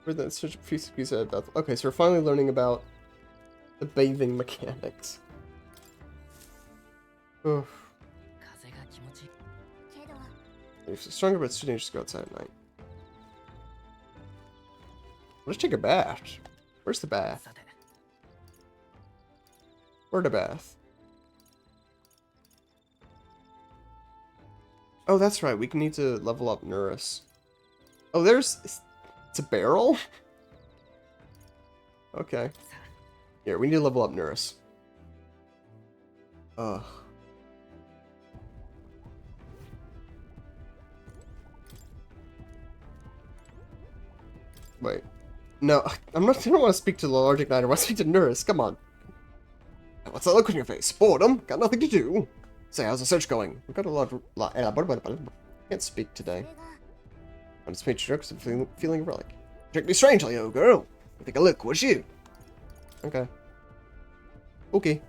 We're the such a piece of piece about. Okay, so we're finally learning about the bathing mechanics. Ugh. It's stronger, but it's too dangerous to go outside at night. Let's take a bath. Where's the bath? Where's the bath? Oh, that's right. We need to level up Nurse. Oh, it's a barrel? Okay. Here, we need to level up Nurse. Ugh. Wait. No, I don't want to speak to the large igniter. I want to speak to Nurse. Come on. What's that look on your face? Boredom? Got nothing to do. Say, how's the search going? We've got a lot of... Can't speak today. I'm just making jokes and feeling relic. Check me strangely, oh girl. Take a look, would you? Okay. Okay.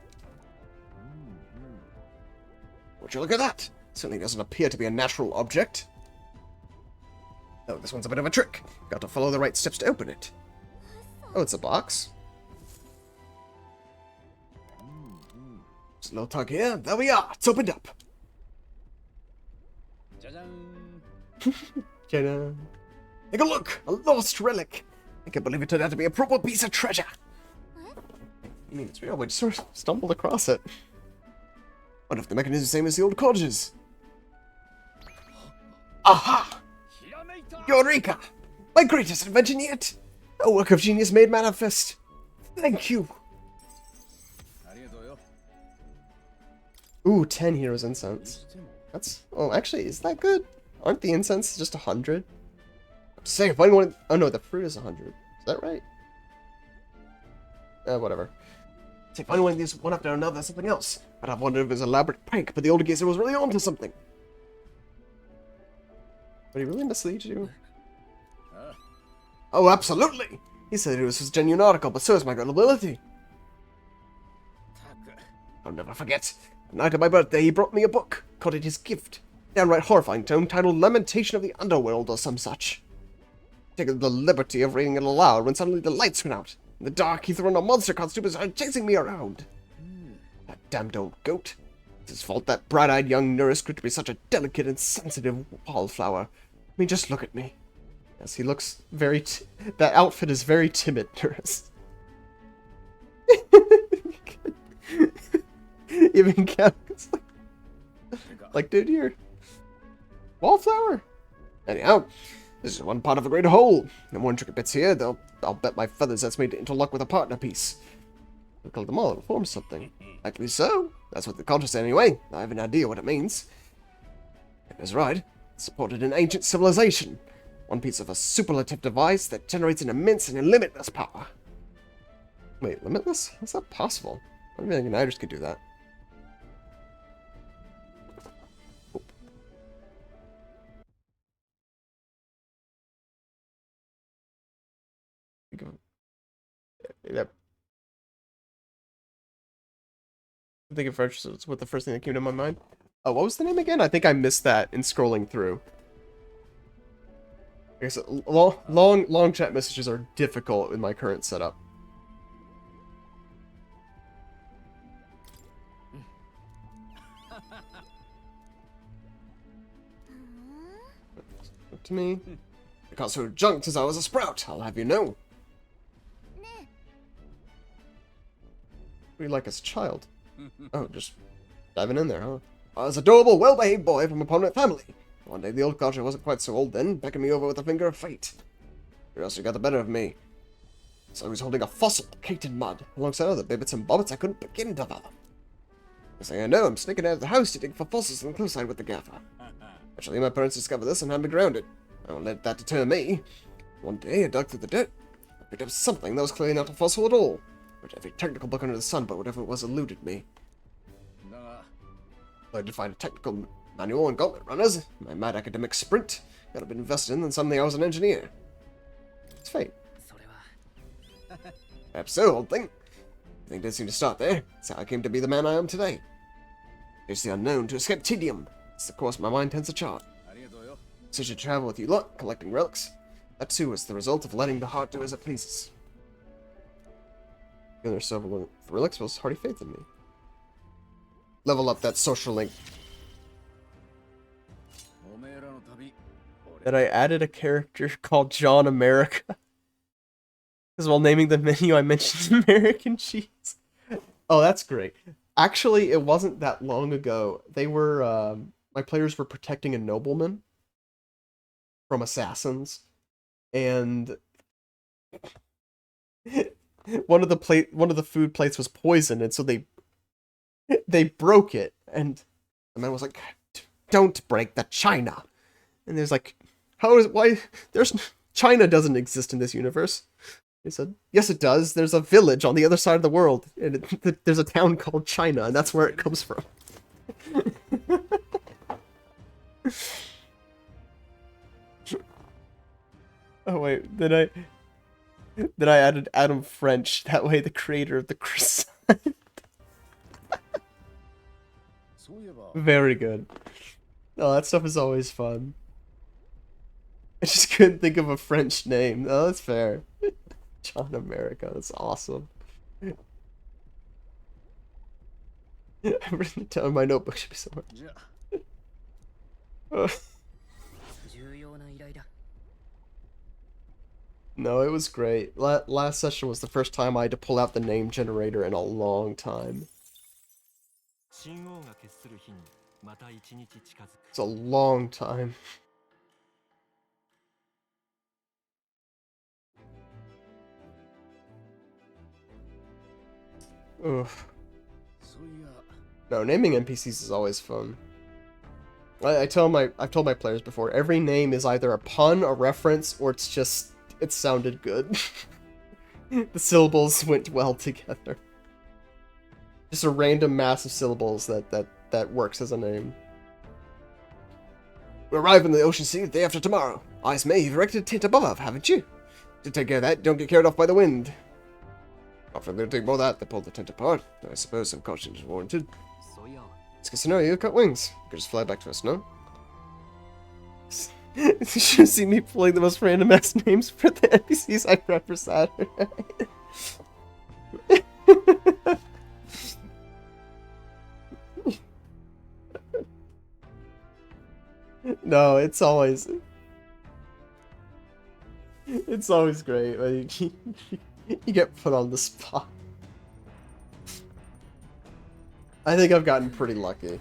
Would you look at that? Certainly doesn't appear to be a natural object. Oh, this one's a bit of a trick. Got to follow the right steps to open it. Oh, it's a box. Just a little tug here. There we are. It's opened up. Ta-da. Take a look! A lost relic! I can't believe it turned out to be a proper piece of treasure! You mean it's real? We just sort of stumbled across it. What if the mechanism is the same as the old cottages? Aha! Eureka! My greatest invention yet! A work of genius made manifest! Thank you! Ooh, 10 heroes incense. That's... Oh, actually, is that good? Aren't the incense just 100? Say, if anyone... Oh no, the fruit is 100. Is that right? Whatever. Say, if anyone these one after another, something else. But I've wondered if it was an elaborate prank, but the old geezer was really onto something. But he really mislead you? Oh, absolutely! He said it was his genuine article, but so is my gullibility. I'll never forget. The night of my birthday, he brought me a book, called it his gift. Downright horrifying tome titled Lamentation of the Underworld or some such. Taking the liberty of reading it aloud when suddenly the lights went out. In the dark, he threw on a monster costume and started chasing me around. That damned old goat. It's his fault that bright-eyed young nurse grew to be such a delicate and sensitive wallflower. I mean, just look at me. Yes, he looks very... That outfit is very timid, nurse. Even Kevin's like, dude, you're... Wallflower? Anyhow, this is one part of a greater whole. No more intricate bits here, though I'll bet my feathers that's made to interlock with a partner piece. We'll collect them all, it'll form something. Likely so. That's what the culture said anyway. I have an idea what it means. It is right. It supported an ancient civilization. One piece of a superlative device that generates an immense and limitless power. Wait, limitless? How's that possible? I don't think an Irish could do that. I think of French is what the first thing that came to my mind. Oh, what was the name again? I think I missed that in scrolling through. I guess long chat messages are difficult in my current setup. Up to me. I got so junked as I was a sprout, I'll have you know. What do you like as a child? Oh, just diving in there, huh? I was an adorable, well-behaved boy from a prominent family. One day the old culture wasn't quite so old then, beckoned me over with a finger of fate. Curiosity got the better of me. So I was holding a fossil caked in mud, alongside other bibbits and bobbits I couldn't begin to fathom. Next thing I know, I'm sneaking out of the house to dig for fossils on the cliffside with the gaffer. Actually, my parents discovered this and had me grounded. I won't let that deter me. One day, I dug through the dirt. I picked up something that was clearly not a fossil at all. But every technical book under the sun, but whatever it was eluded me. I did find a technical manual and gauntlet runners. My mad academic sprint got a bit invested in, and suddenly I was an engineer. It's fate. Perhaps so, old thing. I think it did seem to start there. That's how I came to be the man I am today. It's the unknown to escape tedium. It's the course my mind tends to chart. So I should travel with you lot, collecting relics. That too is the result of letting the heart do as it pleases. There's several relics was hearty faith in me. Level up that social link. That I added a character called John America. Because while naming the menu, I mentioned American cheese. Oh, that's great. Actually, it wasn't that long ago. They were, my players were protecting a nobleman from assassins. And one of the food plates was poisoned, and so they broke it, and the man was like, "Don't break the china." And there's like, China doesn't exist in this universe. He said, "Yes, it does. There's a village on the other side of the world, and there's a town called China, and that's where it comes from." Oh wait, then I added Adam French, that way the creator of the croissant. Very good. Oh, that stuff is always fun. I just couldn't think of a French name. Oh, that's fair. John America, that's awesome. I've written it down in my notebook, should be somewhere. No, it was great. Last session was the first time I had to pull out the name generator in a long time. It's a long time. Oof. No, naming NPCs is always fun. I've told my players before, every name is either a pun, a reference, or it sounded good. The syllables went well together. Just a random mass of syllables that works as a name. We arrive in the Ocean Sea the day after tomorrow. Ice May, you've erected a tent above, haven't you? To take care of that, don't get carried off by the wind. After they're doing more that, they pulled the tent apart. I suppose some caution is warranted. It's good to know you've got wings. You could just fly back to us, no? You should see me pulling the most random ass names for the NPCs I prep for Saturday. No, it's always great when you get put on the spot. I think I've gotten pretty lucky.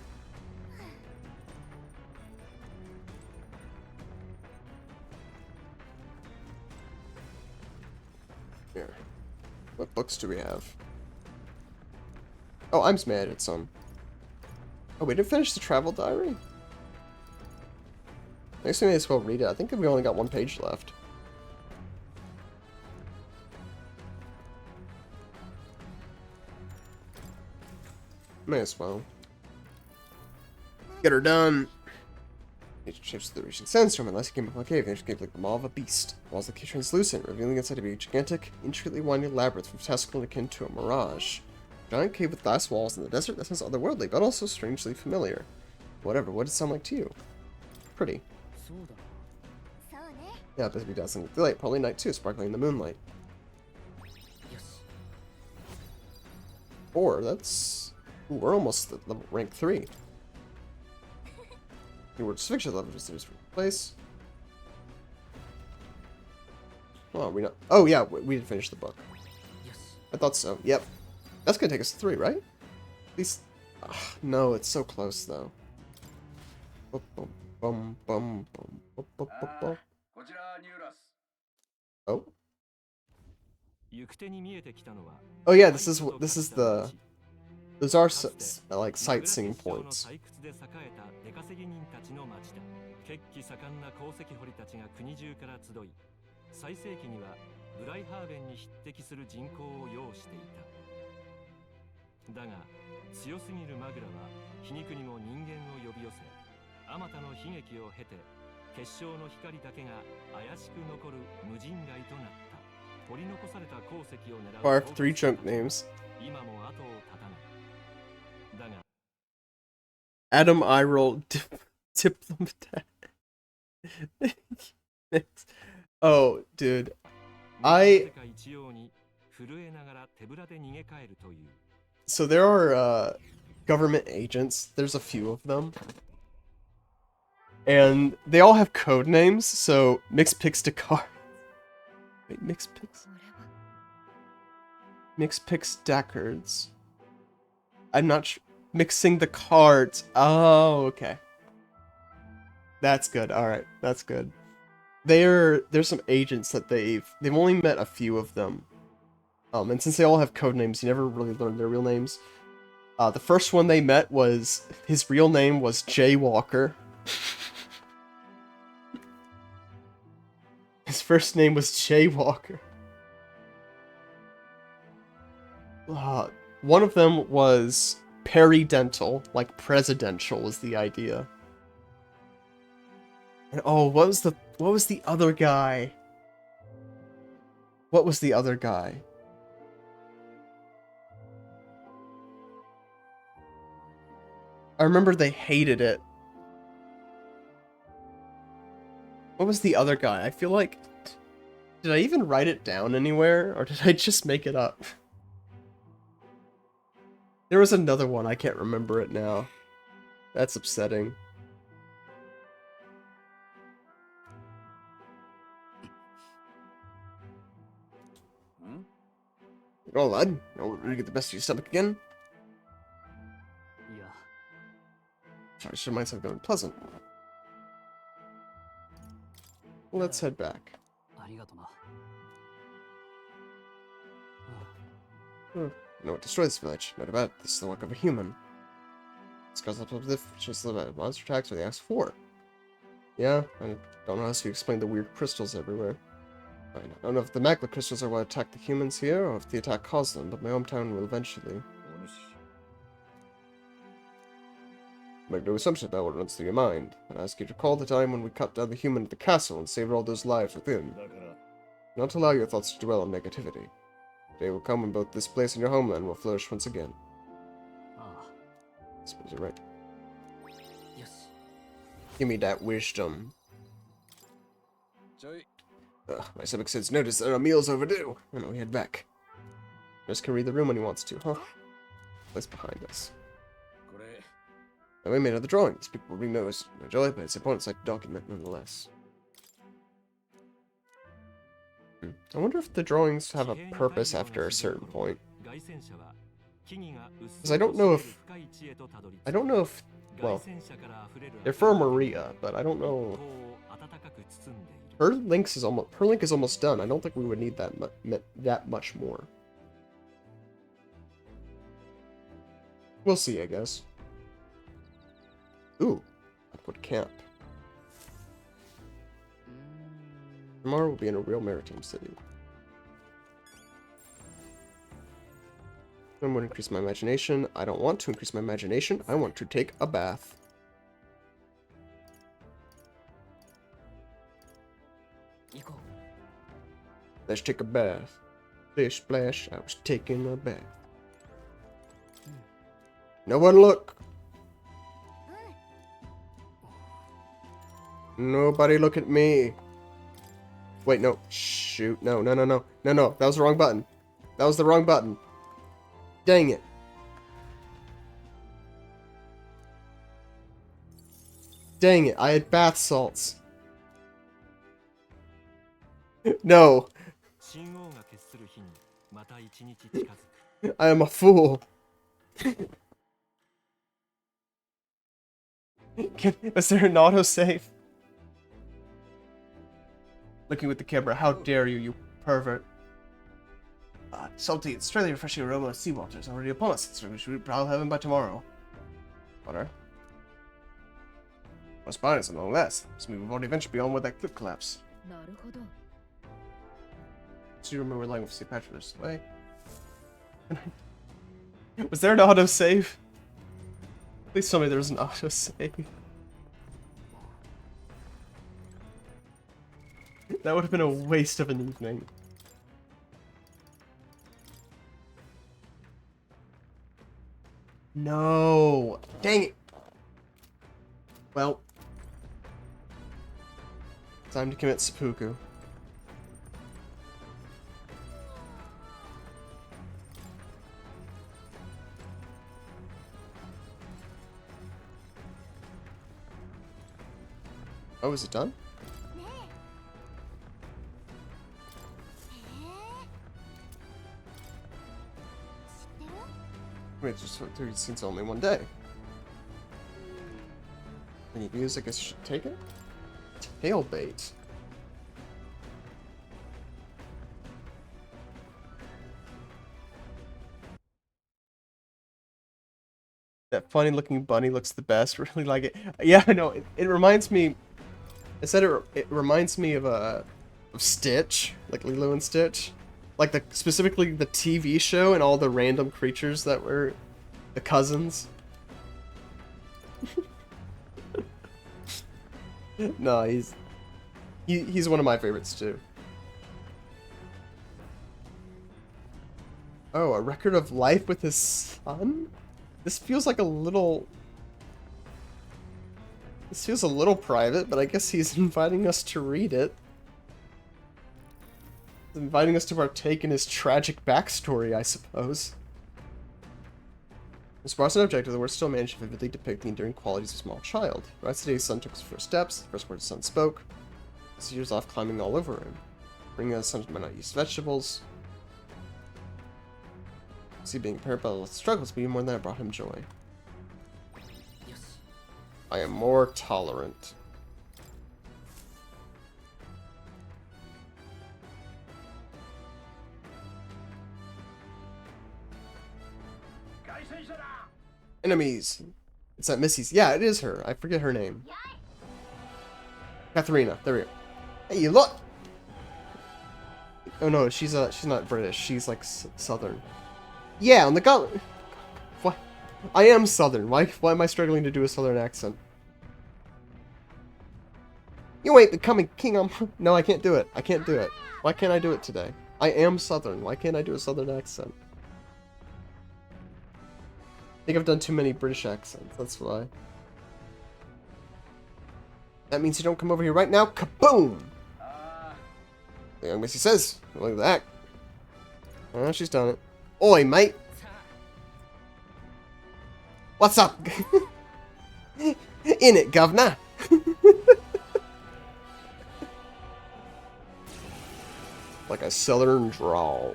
Here. What books do we have? Oh, I'm mad at some. Oh, we didn't finish the travel diary? I guess we may as well read it. I think we only got one page left. May as well. Get her done! Nature shifts the reaching sandstorm unless you came upon a cave. Nature cave like the maw of a beast. Walls of the cave translucent, revealing inside to be a gigantic, intricately winding labyrinth from testicle akin to a mirage. Giant cave with glass walls in the desert that sounds otherworldly, but also strangely familiar. Whatever, what does it sound like to you? Pretty. Yeah, busy dazzling delight. Probably night too, sparkling in the moonlight. Or that's... Ooh, we're almost at level rank 3. The word fiction level is the place. Oh, we not. Oh yeah, we didn't finish the book. I thought so. Yep. That's gonna take us to 3, right? At least. No, it's so close though. Bum, bum, bum, bum, bum, bum, bum, bum. Oh. Oh yeah, this is the. Those are like sightseeing points. Far 3 junk names. Adam Iroll Diplomat. Oh, dude. So there are government agents. There's a few of them. And they all have code names, so Mixed Picks to Card. Wait, Mixed Picks? Mixed Picks Deckards. I'm not sure. Mixing the cards. Oh, okay. That's good. Alright, that's good. There's some agents that they've only met a few of them. And since they all have code names, you never really learn their real names. The first one they met was, his real name was Jay Walker. His first name was Jay Walker. One of them was Peridental, like presidential was the idea. And oh, what was the other guy? What was the other guy? I remember they hated it. What was the other guy? I feel like... Did I even write it down anywhere? Or did I just make it up? There was another one, I can't remember it now. That's upsetting. Oh, lad, you get the best of your stomach again? Sorry, this reminds me of going pleasant. Let's head back. You know what destroyed this village? Not about this is the work of a human. It's caused up with just the monster attacks or the X4. Yeah, I don't know how to explain the weird crystals everywhere. I don't know if the magma crystals are what attacked the humans here, or if the attack caused them, but my hometown will eventually. Make no assumption about what runs through your mind, but I ask you to recall the time when we cut down the human at the castle and saved all those lives within. Not allow your thoughts to dwell on negativity. The day will come when both this place and your homeland will flourish once again. I suppose you're right. Give me that wisdom. My stomach says notice that our meal's overdue. I know we head back. Just can read the room when he wants to, huh? What's behind us? We made other drawings. People will bring those no joy, but it's important to document nonetheless. I wonder if the drawings have a purpose after a certain point. Because I don't know if, well, they're for Maria, but I don't know. Her link is almost done. I don't think we would need that much more. We'll see, I guess. Ooh, Upwood Camp. Tomorrow we'll be in a real maritime city. I'm going to increase my imagination. I don't want to increase my imagination. I want to take a bath. Let's take a bath. Splish splash, I was taking a bath. No one look. Nobody look at me. Wait, no. Shoot. No. That was the wrong button. That was the wrong button. Dang it. Dang it. I had bath salts. No. I am a fool. Was there an autosave? Looking with the camera, how dare you, you pervert. Salty, it's really refreshing aroma of seawater is already upon us. We should probably have him by tomorrow. Water? What's behind us, nonetheless. So we've already ventured beyond where that cliff collapsed. Do you remember lying with St. Patrick this way? Was there an autosave? Please tell me there was an autosave. That would have been a waste of an evening. No! Dang it! Well. Time to commit seppuku. Oh, is it done? Wait, just since only one day. Any views? I guess you should take it. Tail bait. That funny looking bunny looks the best. Really like it. Yeah, I know. It reminds me. I said it reminds me of Stitch, like Lilo and Stitch. Like specifically the TV show and all the random creatures that were the cousins. No, he's one of my favorites too. Oh, a record of life with his son? This feels like a little... This feels a little private, but I guess he's inviting us to read it. He's inviting us to partake in his tragic backstory, I suppose. The sparse and objective, the words still managed to vividly depict the enduring qualities of a small child. Right today, his son took his first steps, the first words his son spoke. His years off climbing all over him. Bringing his son might not use vegetables. See, being a parent battle struggles me more than I brought him joy. I am more tolerant. Enemies. It's that Missy's. Yeah, it is her. I forget her name. Katharina. There we go. Hey, you look. Oh no, she's not British. She's like Southern. Yeah, on the gauntlet. What? I am Southern. Why am I struggling to do a Southern accent? You ain't becoming king on. No, I can't do it. I can't do it. Why can't I do it today? I am Southern. Why can't I do a Southern accent? I think I've done too many British accents. That's why. That means you don't come over here right now. Kaboom! The young Missy says, look at that. Oh, she's done it. Oi, mate. What's up? In it, governor. Like a southern drawl.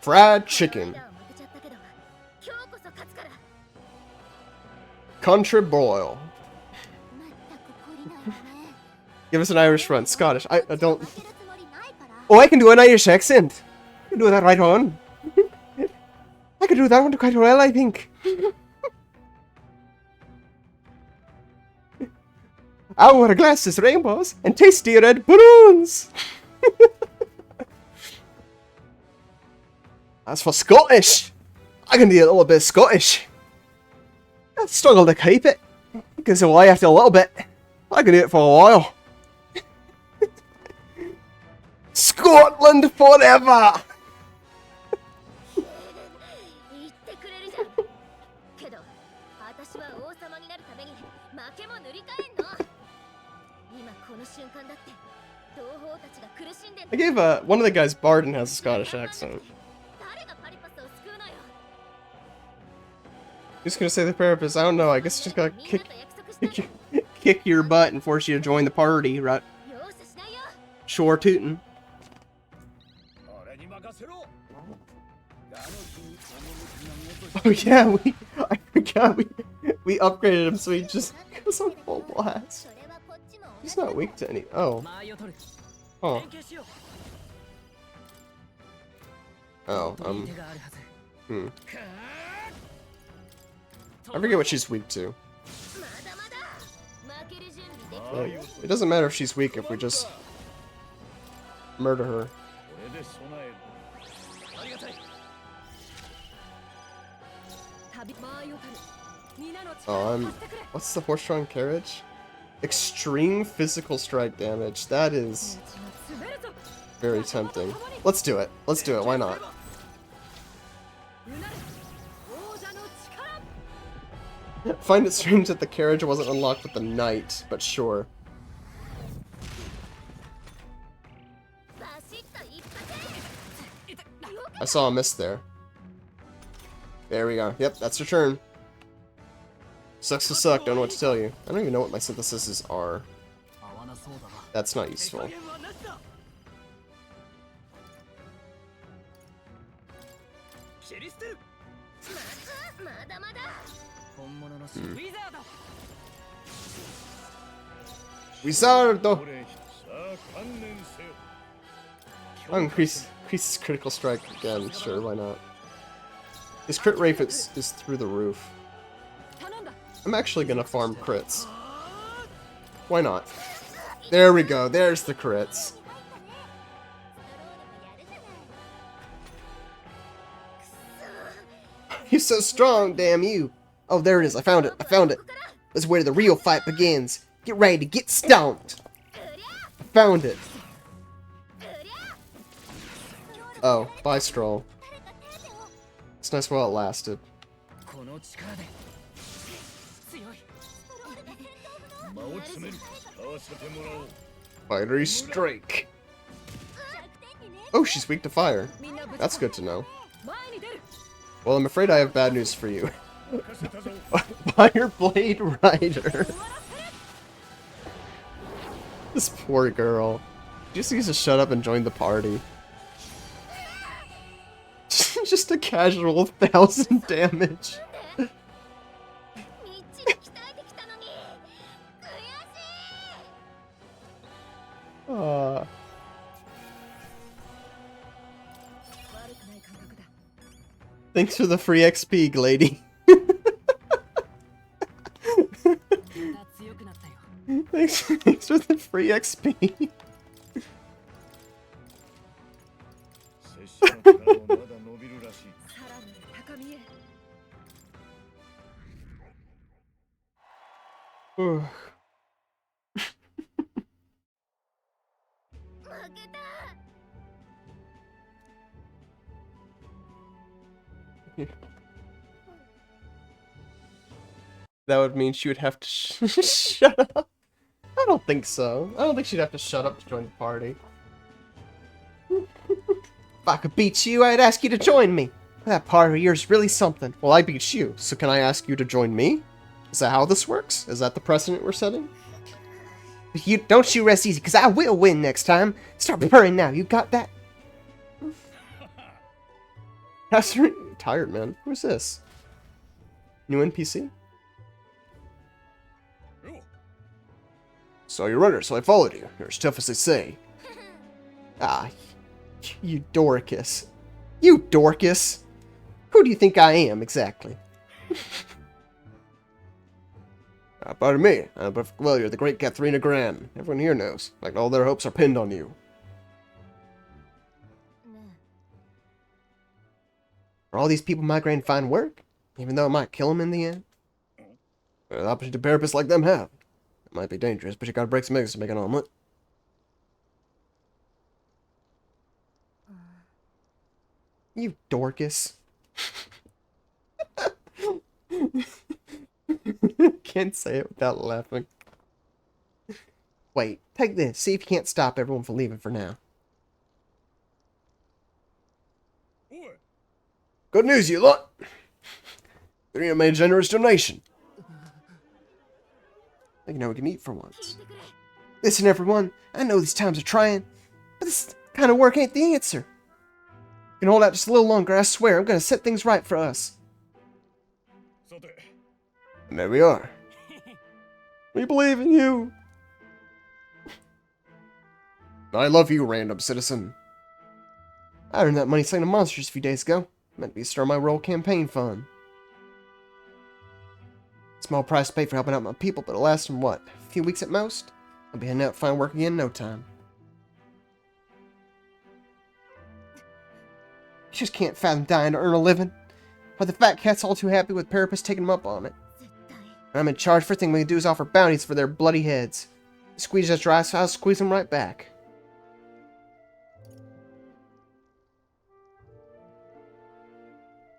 Fried chicken. Country boil. Give us an Irish one. Scottish. I don't... Oh, I can do an Irish accent. I can do that right on. I can do that one quite well, I think. Our glasses rainbows and tasty red balloons. As for Scottish, I can do a little bit of Scottish. I struggle to keep it. Because away after a little bit. I can do it for a while. Scotland forever! I gave one of the guys Barden has a Scottish accent. Who's gonna say the therapist? I don't know. I guess just gotta kick your butt and force you to join the party, right? Sure tootin'. Oh yeah, I forgot we upgraded him so he just goes on full blast. He's not weak to any. Oh. Oh. Oh. I forget what she's weak to. Like, it doesn't matter if she's weak if we just murder her. Oh, what's the horse-drawn carriage? Extreme physical strike damage. That is very tempting. Let's do it. Let's do it. Why not? Find it strange that the carriage wasn't unlocked with the knight, but sure. I saw a miss there. There we go. Yep, that's your turn. Sucks to suck, don't know what to tell you. I don't even know what my syntheses are. That's not useful. Wizardo! I'll increase his critical strike again, sure, why not? His crit rate is through the roof. I'm actually gonna farm crits. Why not? There we go, there's the crits. You're so strong, damn you! Oh, there it is, I found it, I found it! This is where the real fight begins. Get ready to get stomped! I found it! Oh, bye, Stroll. It's nice while it lasted. Fiery strike. Oh, she's weak to fire. That's good to know. Well, I'm afraid I have bad news for you. Fire Blade Rider. This poor girl. She just needs to shut up and join the party. casual 1,000 damage. Thanks for the free XP, lady. Thanks for the free XP. That would mean she would have to shut up. I don't think so. I don't think she'd have to shut up to join the party. If I could beat you, I'd ask you to join me. That part of yours is really something. Well, I beat you, so can I ask you to join me? Is that how this works? Is that the precedent we're setting? Don't you rest easy, because I will win next time. Start preparing now. You got that? Tired, man. Who's this? New NPC? So you're runner, so I followed you. You're as tough as they say. Ah, you Dorcas. You Dorcas! Who do you think I am, exactly? Pardon me. Well, you're the great Katharina Gran. Everyone here knows. Like, all their hopes are pinned on you. Are all these people migrating to find work? Even though it might kill them in the end? Well, the opportunity therapists like them have. It might be dangerous, but you gotta break some eggs to make an omelet. You Dorcas. Can't say it without laughing. Wait, take this. See if you can't stop everyone from leaving for now. Good news, you lot. Karina made a generous donation. I think now we can eat for once. Listen, everyone. I know these times are trying, but this kind of work ain't the answer. You can hold out just a little longer, I swear. I'm gonna set things right for us. And there we are. We believe in you. I love you, random citizen. I earned that money selling to monsters a few days ago. Meant to be start my roll campaign fund. Small price to pay for helping out my people, but it'll last them, what, a few weeks at most? I'll be heading out to find work again in no time. Just can't fathom dying to earn a living. But the fat cat's all too happy with therapists taking them up on it. When I'm in charge, first thing we can do is offer bounties for their bloody heads. Squeeze us dry, so I'll squeeze them right back.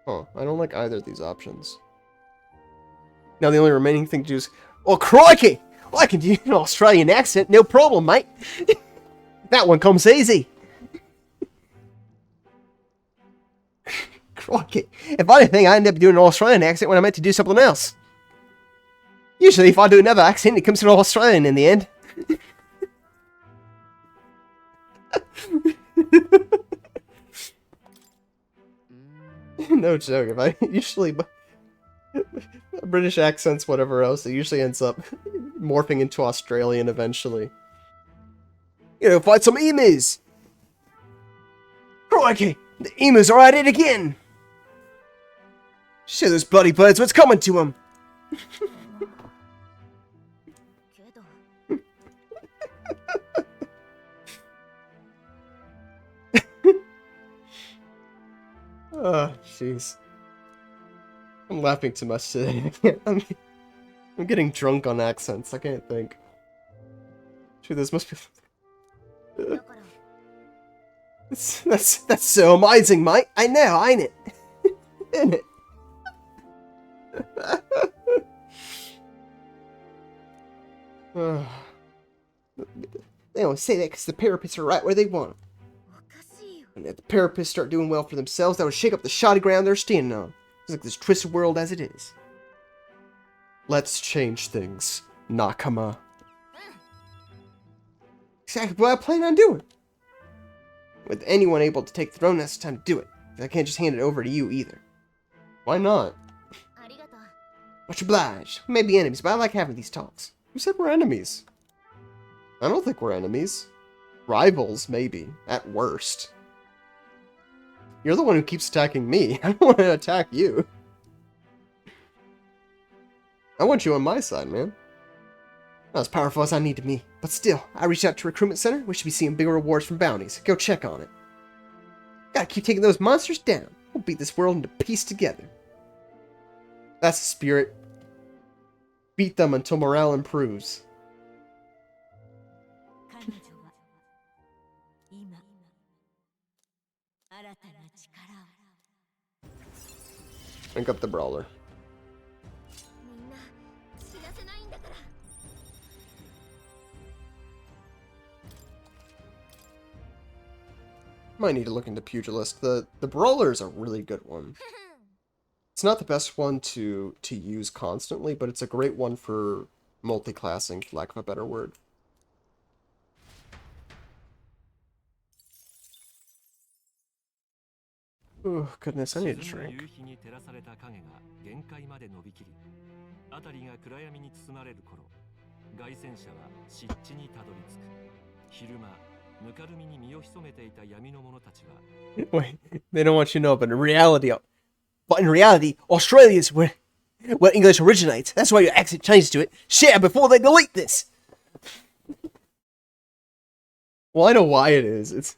Huh, I don't like either of these options. Now the only remaining thing to do is... Oh, crikey! Well, I can do an Australian accent, no problem, mate. That one comes easy. Crikey. If I didn't think I ended up doing an Australian accent when I meant to do something else. Usually, if I do another accent, it comes to an Australian in the end. No joke. If I usually... British accents, whatever else, it usually ends up morphing into Australian eventually. You know, fight some emus! Crikey! The emus are at it again! Show those bloody birds what's coming to them! Oh, jeez. I'm laughing too much today. I'm getting drunk on accents. I can't think. Dude, this must be... That's so amazing, mate. I know, ain't it? Ain't it? They always say that because the therapists are right where they want them. And if the therapists start doing well for themselves, that would shake up the shoddy ground they're standing on. It's like this twisted world as it is. Let's change things, Nakama. Exactly what I plan on doing. With anyone able to take the throne, that's the time to do it. I can't just hand it over to you either. Why not? Much obliged. We may be enemies, but I like having these talks. Who said we're enemies? I don't think we're enemies. Rivals, maybe. At worst. You're the one who keeps attacking me. I don't want to attack you. I want you on my side, man. Not as powerful as I need to be. But still, I reached out to Recruitment Center. We should be seeing bigger rewards from bounties. Go check on it. Gotta keep taking those monsters down. We'll beat this world into peace together. That's the spirit. Beat them until morale improves. Rank up the brawler. Might need to look into Pugilist. The brawler is a really good one. It's not the best one to use constantly, but it's a great one for multi-classing, for lack of a better word. Oh, goodness, I need a drink. Wait, they don't want you to know, but in reality, Australia is where English originates. That's why your accent changed to it. Share before they delete this! Well, I know why it is. It's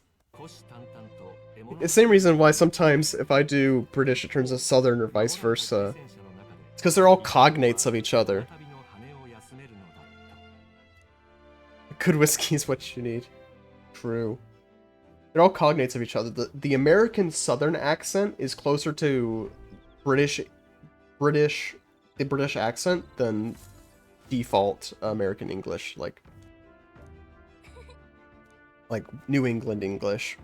the same reason why sometimes if I do British, it turns to Southern or vice versa. It's because they're all cognates of each other. Good whiskey is what you need. True. They're all cognates of each other. The American Southern accent is closer to the British accent than default American English, like New England English.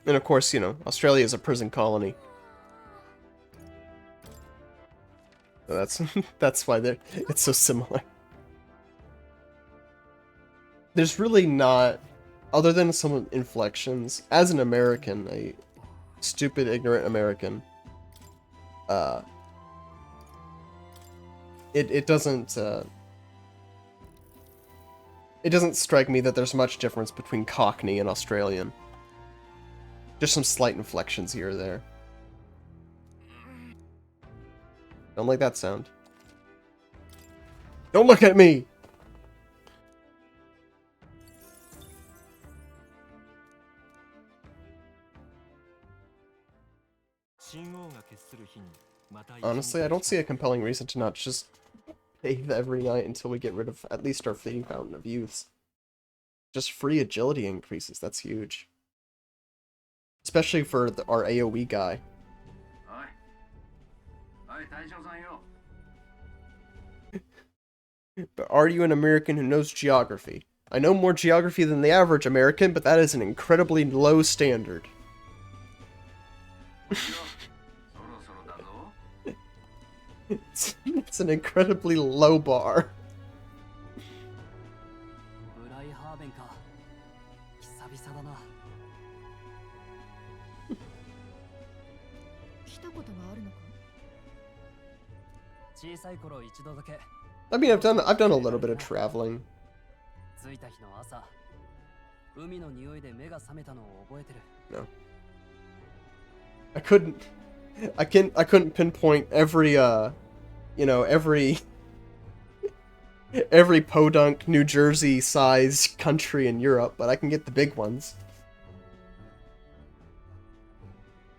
And of course, you know, Australia is a prison colony. So that's why it's so similar. There's really not, other than some inflections, as an American, a stupid, ignorant American, it doesn't strike me that there's much difference between Cockney and Australian. Just some slight inflections here or there. Don't like that sound. Don't look at me! Honestly, I don't see a compelling reason to not just bathe every night until we get rid of at least our fleeting fountain of youths. Just free agility increases, that's huge. Especially for our AoE guy. But are you an American who knows geography? I know more geography than the average American, but that is an incredibly low standard. It's an incredibly low bar. I mean, I've done a little bit of traveling. No. I couldn't pinpoint every you know, every podunk New Jersey sized country in Europe, but I can get the big ones.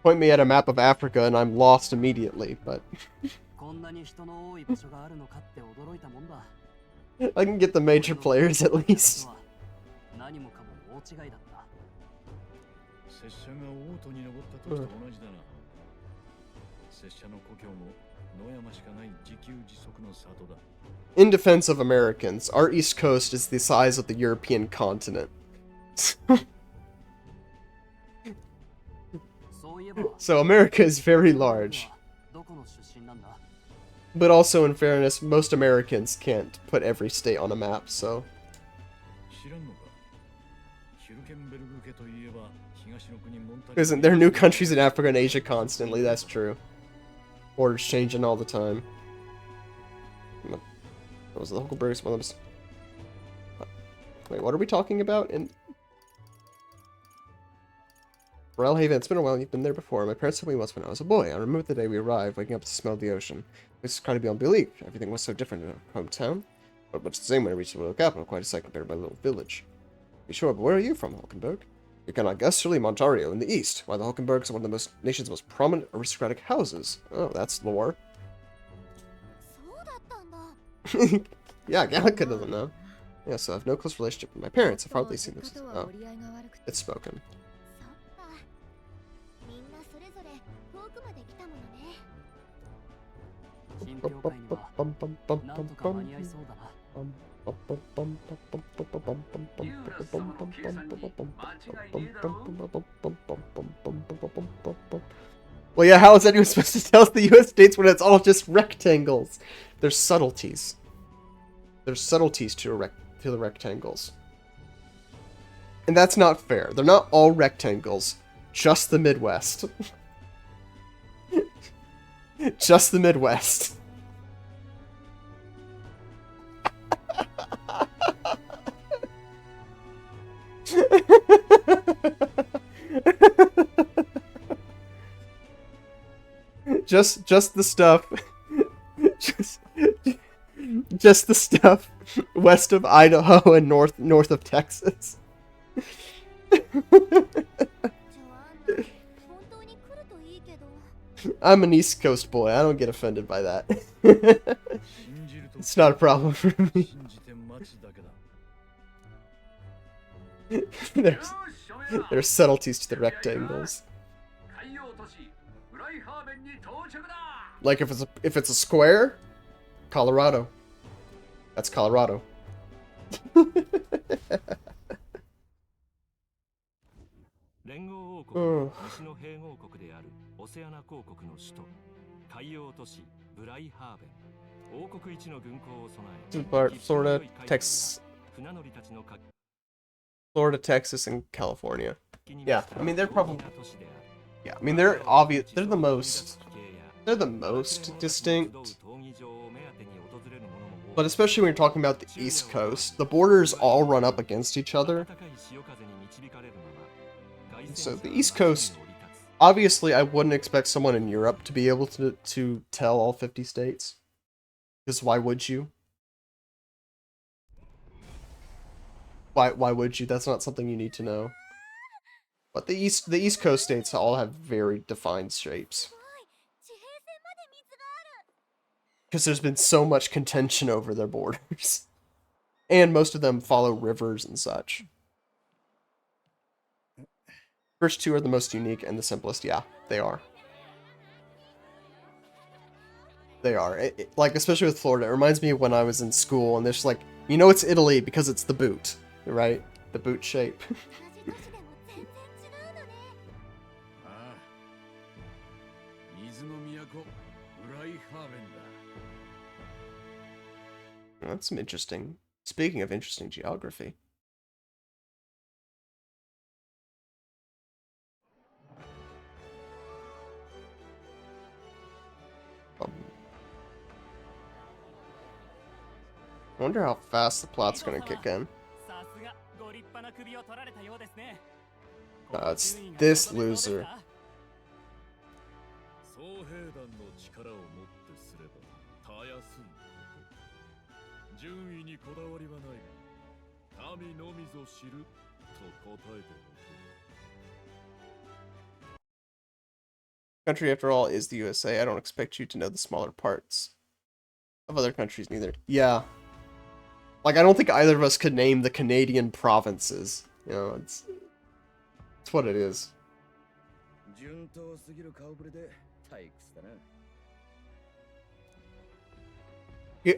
Point me at a map of Africa and I'm lost immediately, but I can get the major players at least. In defense of Americans, our East Coast is the size of the European continent. So America is very large. But also, in fairness, most Americans can't put every state on a map, so... Isn't there new countries in Africa and Asia constantly? That's true. Borders changing all the time. What was the Huckleberries? Wait, what are we talking about? In Haven, it's been a while. You've been there before. My parents told me once when I was a boy. I remember the day we arrived, waking up to smell the ocean. This is kind of beyond belief. Everything was so different in our hometown. But much the same when I reached the royal capital. Quite a sight compared to my little village. Be sure, but where are you from, Hulkenberg? You cannot guess. Surely Ontario in the east. Why the Hulkenbergs are one of the nation's most prominent aristocratic houses. Oh, that's lore. Yeah, Gallica doesn't know. Yeah, so I have no close relationship with my parents. I've hardly seen this. Oh, it's spoken. Well, yeah, how is anyone supposed to tell the US states when it's all just rectangles? There's subtleties. There's subtleties to the rectangles. And that's not fair. They're not all rectangles. Just the Midwest. Just the Midwest. just the stuff. Just the stuff west of Idaho and north of Texas. I'm an East Coast boy. I don't get offended by that. It's not a problem for me. There's subtleties to the rectangles. Like if it's a square, Colorado. That's Colorado. Oh. Florida, Texas, and California. Yeah, I mean they're probably. Yeah, I mean they're obvious. They're the most distinct. But especially when you're talking about the East Coast, the borders all run up against each other. So the East Coast, obviously I wouldn't expect someone in Europe to be able to tell all 50 states. Because why would you? Why would you? That's not something you need to know. But the East Coast states all have very defined shapes. Because there's been so much contention over their borders. And most of them follow rivers and such. First two are the most unique and the simplest. Yeah, they are. They are. Like, especially with Florida, it reminds me of when I was in school, and there's like, you know it's Italy because it's the boot, right? The boot shape. That's some interesting. Speaking of interesting geography. I wonder how fast the plot's gonna kick in. It's this loser. Country, after all, is the USA. I don't expect you to know the smaller parts of other countries neither. Yeah. Like, I don't think either of us could name the Canadian provinces. You know, it's what it is.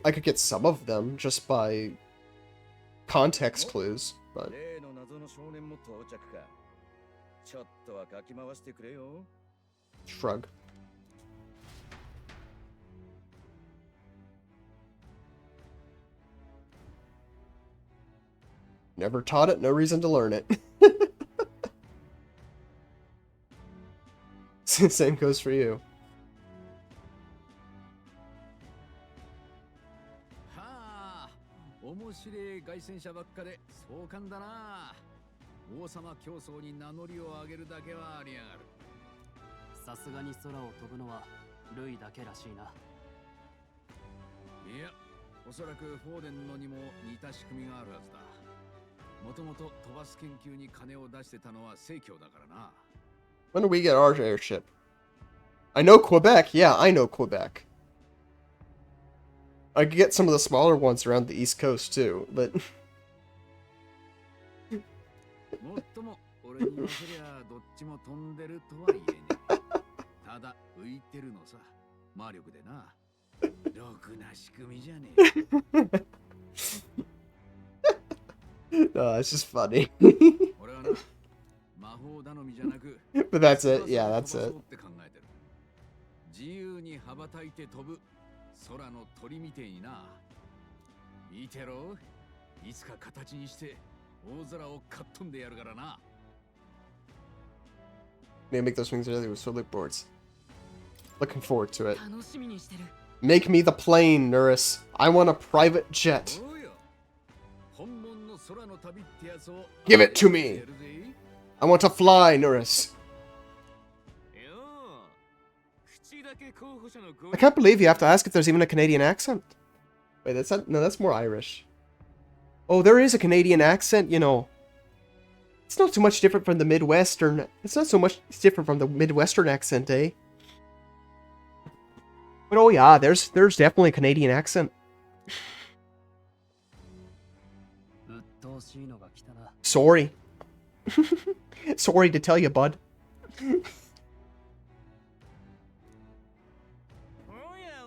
I could get some of them just by context clues, but... Shrug. Never taught it, no reason to learn it. Same goes for you. はあ、面白い凱旋者ばっかで壮観だな。王様競争に名乗りを上げるだけはありやがる。さすがに空を飛ぶのはルイだけらしいな。いや、おそらくフォーデンのにも似た仕組みがあるはずだ。もともと飛ばす研究に金を出してたのは正教だからな。When do we get our airship? I know Quebec. Yeah, I know Quebec. I could get some of the smaller ones around the East Coast too, but もっとも俺に言わせりゃどっちも飛んでるとは言えねえ。ただ浮いてるのさ、魔力でな。ろくな仕組みじゃねえ。no, it's just funny. 俺はな、魔法頼みじゃなく、But that's it. Yeah, that's it. 自由に羽ばたいて飛ぶ空の鳥みてえにな。見てろ、いつか形にして大空をかっ飛んでやるからな。Maybe make those wings together with solar boards. Looking forward to it. 楽しみにしてる。Make me the plane, Nurse. I want a private jet. Give it to me. I want to fly, Nurse. I can't believe you have to ask if there's even a Canadian accent. Wait, that's not... No, that's more Irish. Oh, there is a Canadian accent, you know. It's not too much different from the Midwestern... It's not so much different from the Midwestern accent, eh? But oh yeah, there's definitely a Canadian accent. Sorry. Sorry to tell you, bud.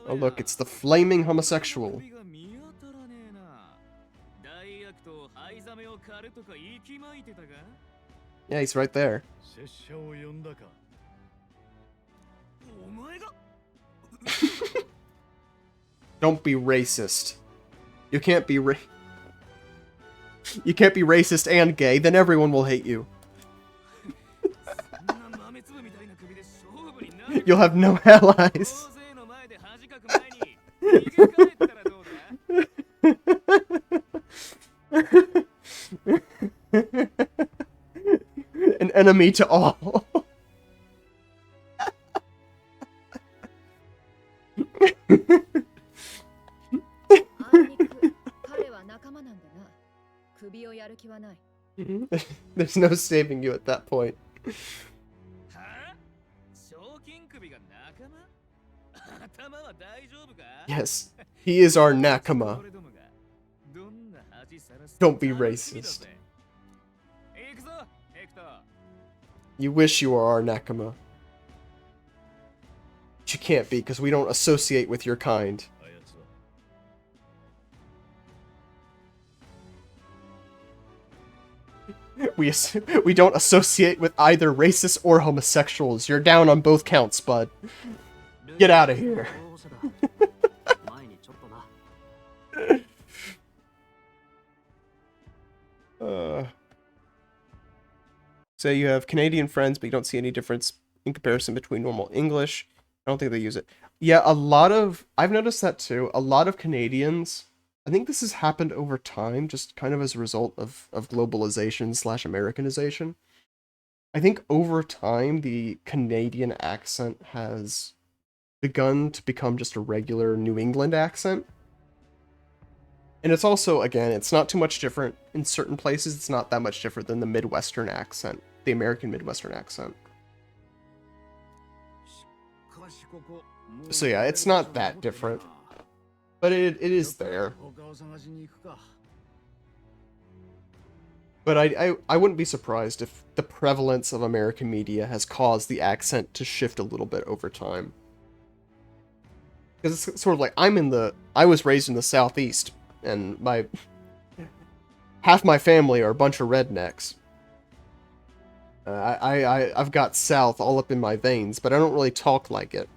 Oh look, it's the flaming homosexual. Yeah, he's right there. Don't be racist. You can't be You can't be racist and gay, then everyone will hate you. You'll have no allies. An enemy to all. There's no saving you at that point. Yes, he is our nakama. Don't be racist. You wish you were our nakama. But you can't be, because we don't associate with your kind. We don't associate with either racists or homosexuals. You're down on both counts, bud. Get out of here. Say you have Canadian friends, but you don't see any difference in comparison between normal English. I don't think they use it. Yeah, I've noticed that too. A lot of Canadians, I think this has happened over time, just kind of as a result of globalization / Americanization. I think over time, the Canadian accent has begun to become just a regular New England accent. And it's also, again, it's not too much different. In certain places, it's not that much different than the Midwestern accent, the American Midwestern accent. So yeah, it's not that different. But it is there. But I wouldn't be surprised if the prevalence of American media has caused the accent to shift a little bit over time. Because it's sort of like, I was raised in the Southeast, and half my family are a bunch of rednecks. I've got South all up in my veins, but I don't really talk like it.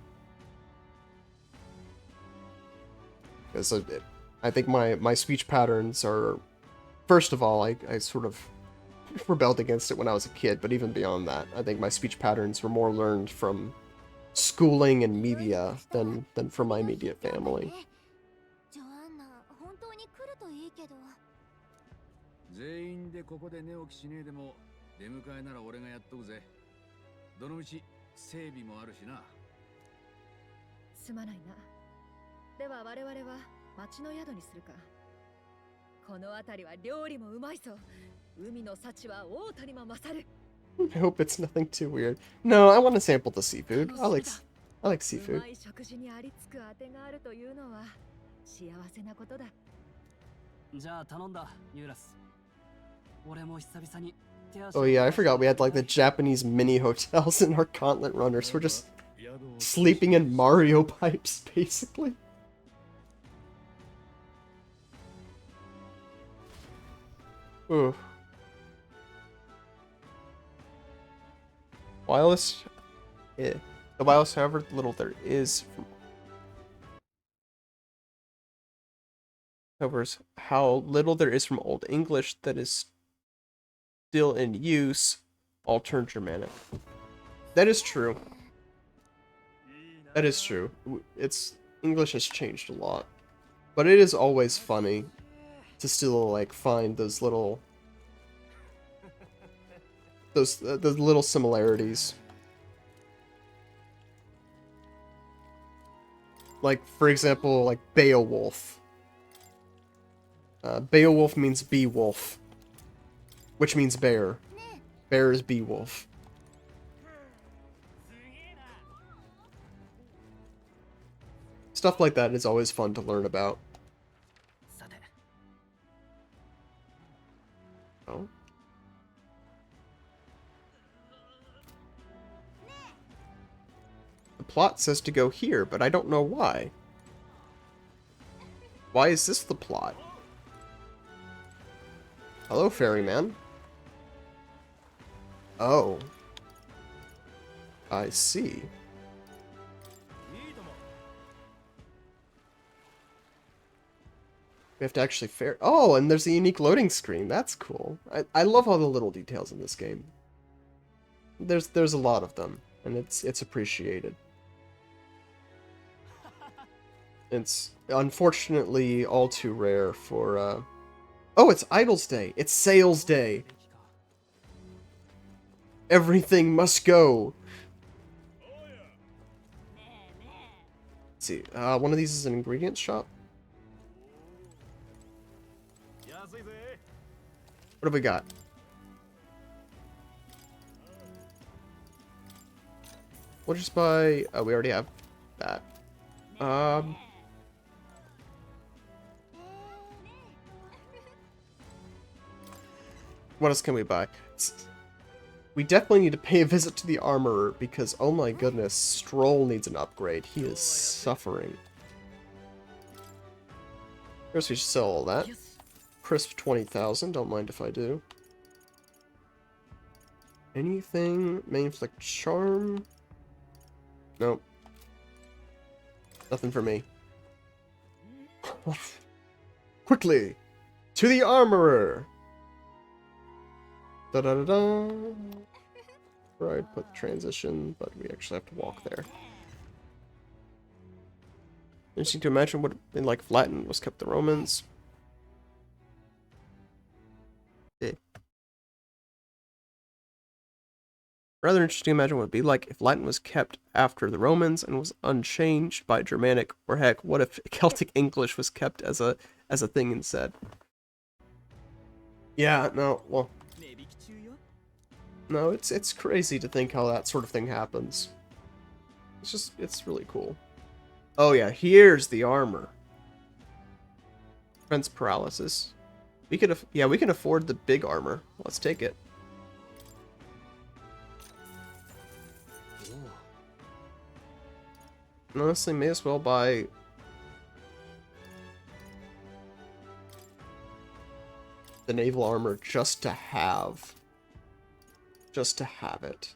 Because I think my speech patterns are... First of all, I sort of rebelled against it when I was a kid, but even beyond that, I think my speech patterns were more learned from schooling and media than for my immediate family. ジョアンナ、本当に来るといいけど。全員でここで寝起きしねえでも出迎えなら俺がやっとくぜ。どのみち整備もあるしな。すまないな。では我々は町の宿にするか。この辺りは料理もうまいぞ。海の幸は王都にも勝る。I hope it's nothing too weird. No, I want to sample the seafood. I like う seafood. まい食事にありつくあてがあるというのは幸せなことだ。じゃあ頼んだ、ユーラス。俺も久々に手足 Oh yeah, I forgot we had like the Japanese mini hotels in our Gauntlet runners. We're just sleeping in Mario pipes, basically. Ooh. Wireless, the wireless, however little there is from covers how little there is from Old English that is still in use, all turned Germanic. That is true. That is true. English has changed a lot, but it is always funny to still like find those little those little similarities. Like for example, like Beowulf. Beowulf means Beowulf, which means bear. Bear is Beowulf. Stuff like that is always fun to learn about. Oh. The plot says to go here, but I don't know why. Why is this the plot? Hello, ferryman. Oh. I see. We have to actually ferry. Oh, and there's a unique loading screen. That's cool. I love all the little details in this game. There's a lot of them, and it's appreciated. It's unfortunately all too rare for Oh, it's Idle's Day. It's Sales Day. Everything must go. Let's see. One of these is an ingredients shop. What have we got? We'll just buy... Oh, we already have that. What else can we buy? We definitely need to pay a visit to the armorer because, oh my goodness, Stroll needs an upgrade. He is suffering. First, we should sell all that. Crisp 20,000, don't mind if I do. Anything? Mainflict Charm? Nope. Nothing for me. Quickly! To the armorer! Da-da-da-da! Right, put transition, but we actually have to walk there. Interesting to imagine what in like if Latin was kept the Romans. Rather interesting to imagine what it would be like if Latin was kept after the Romans and was unchanged by Germanic, or heck, what if Celtic English was kept as a thing instead? Yeah, no, well, no, it's crazy to think how that sort of thing happens. It's really cool. Oh yeah, here's the armor. Prevents paralysis. We can afford the big armor. Let's take it. And honestly, may as well buy the naval armor just to have. Just to have it.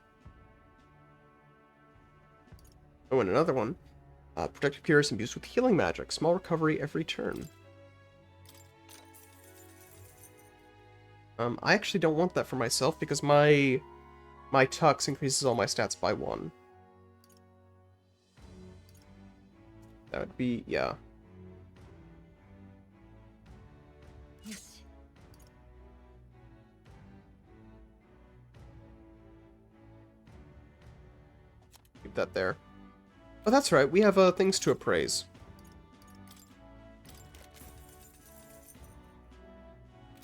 Oh, and another one. Protective Cures imbued with healing magic. Small recovery every turn. I actually don't want that for myself because my Tux increases all my stats by 1. That would be, yeah. よし Keep that there. Oh, that's right. We have things to appraise.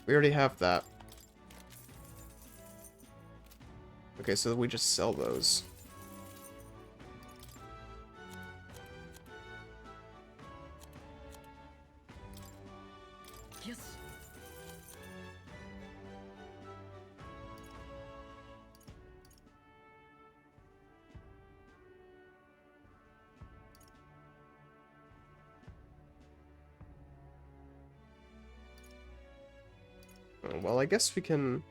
We already have that. Okay, so we just sell those. Yes. Oh, well, I guess we can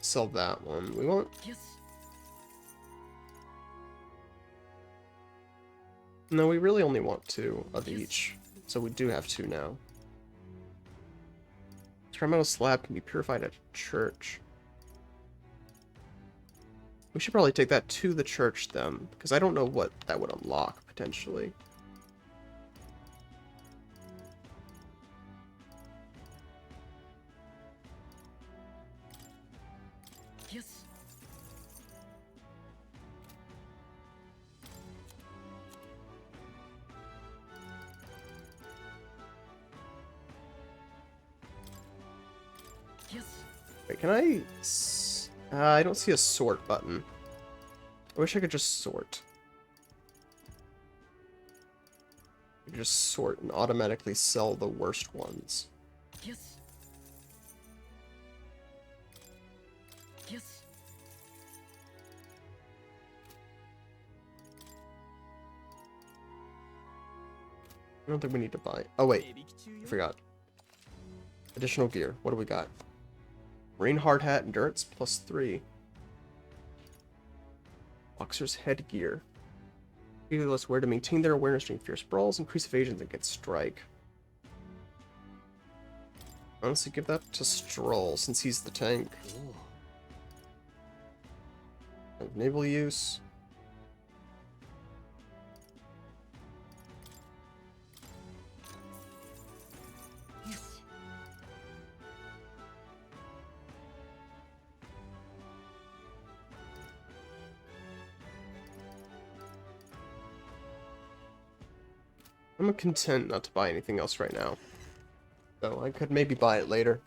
sell that one. We won't. Yes. No, we really only want 2 of each. So we do have 2 now. Terminal slab can be purified at church. We should probably take that to the church then, because I don't know what that would unlock, potentially. Yes. Yes. Wait, can I... I don't see a sort button. I wish I could just sort. I could just sort and automatically sell the worst ones. Yes. Yes. I don't think we need to buy... Oh, wait. I forgot. Additional gear. What do we got? Marine hard hat, endurance, +3. Boxer's headgear. Fearless wear to maintain their awareness during fierce brawls, increase evasions against strike. Honestly, give that to Stroll, since he's the tank. Naval use. Yes. I'm content not to buy anything else right now. Though I could maybe buy it later.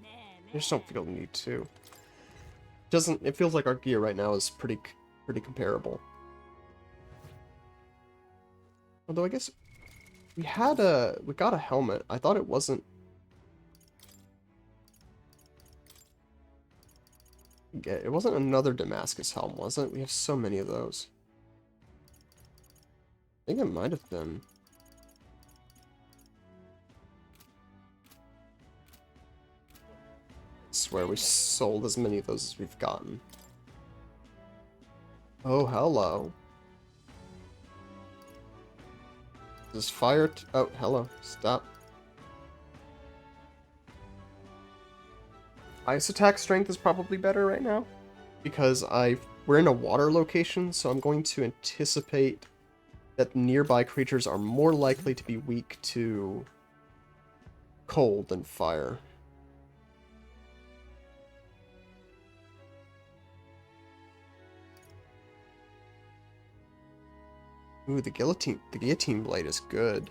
I just don't feel the need to. It feels like our gear right now is pretty comparable. Although I guess we got a helmet. I thought it wasn't. It wasn't another Damascus helm, was it? We have so many of those. I think it might have been. I swear we sold as many of those as we've gotten. Oh, hello. This fire... Oh, hello. Stop. Ice attack strength is probably better right now. Because we're in a water location, so I'm going to anticipate that nearby creatures are more likely to be weak to cold than fire. Ooh, the guillotine blade is good.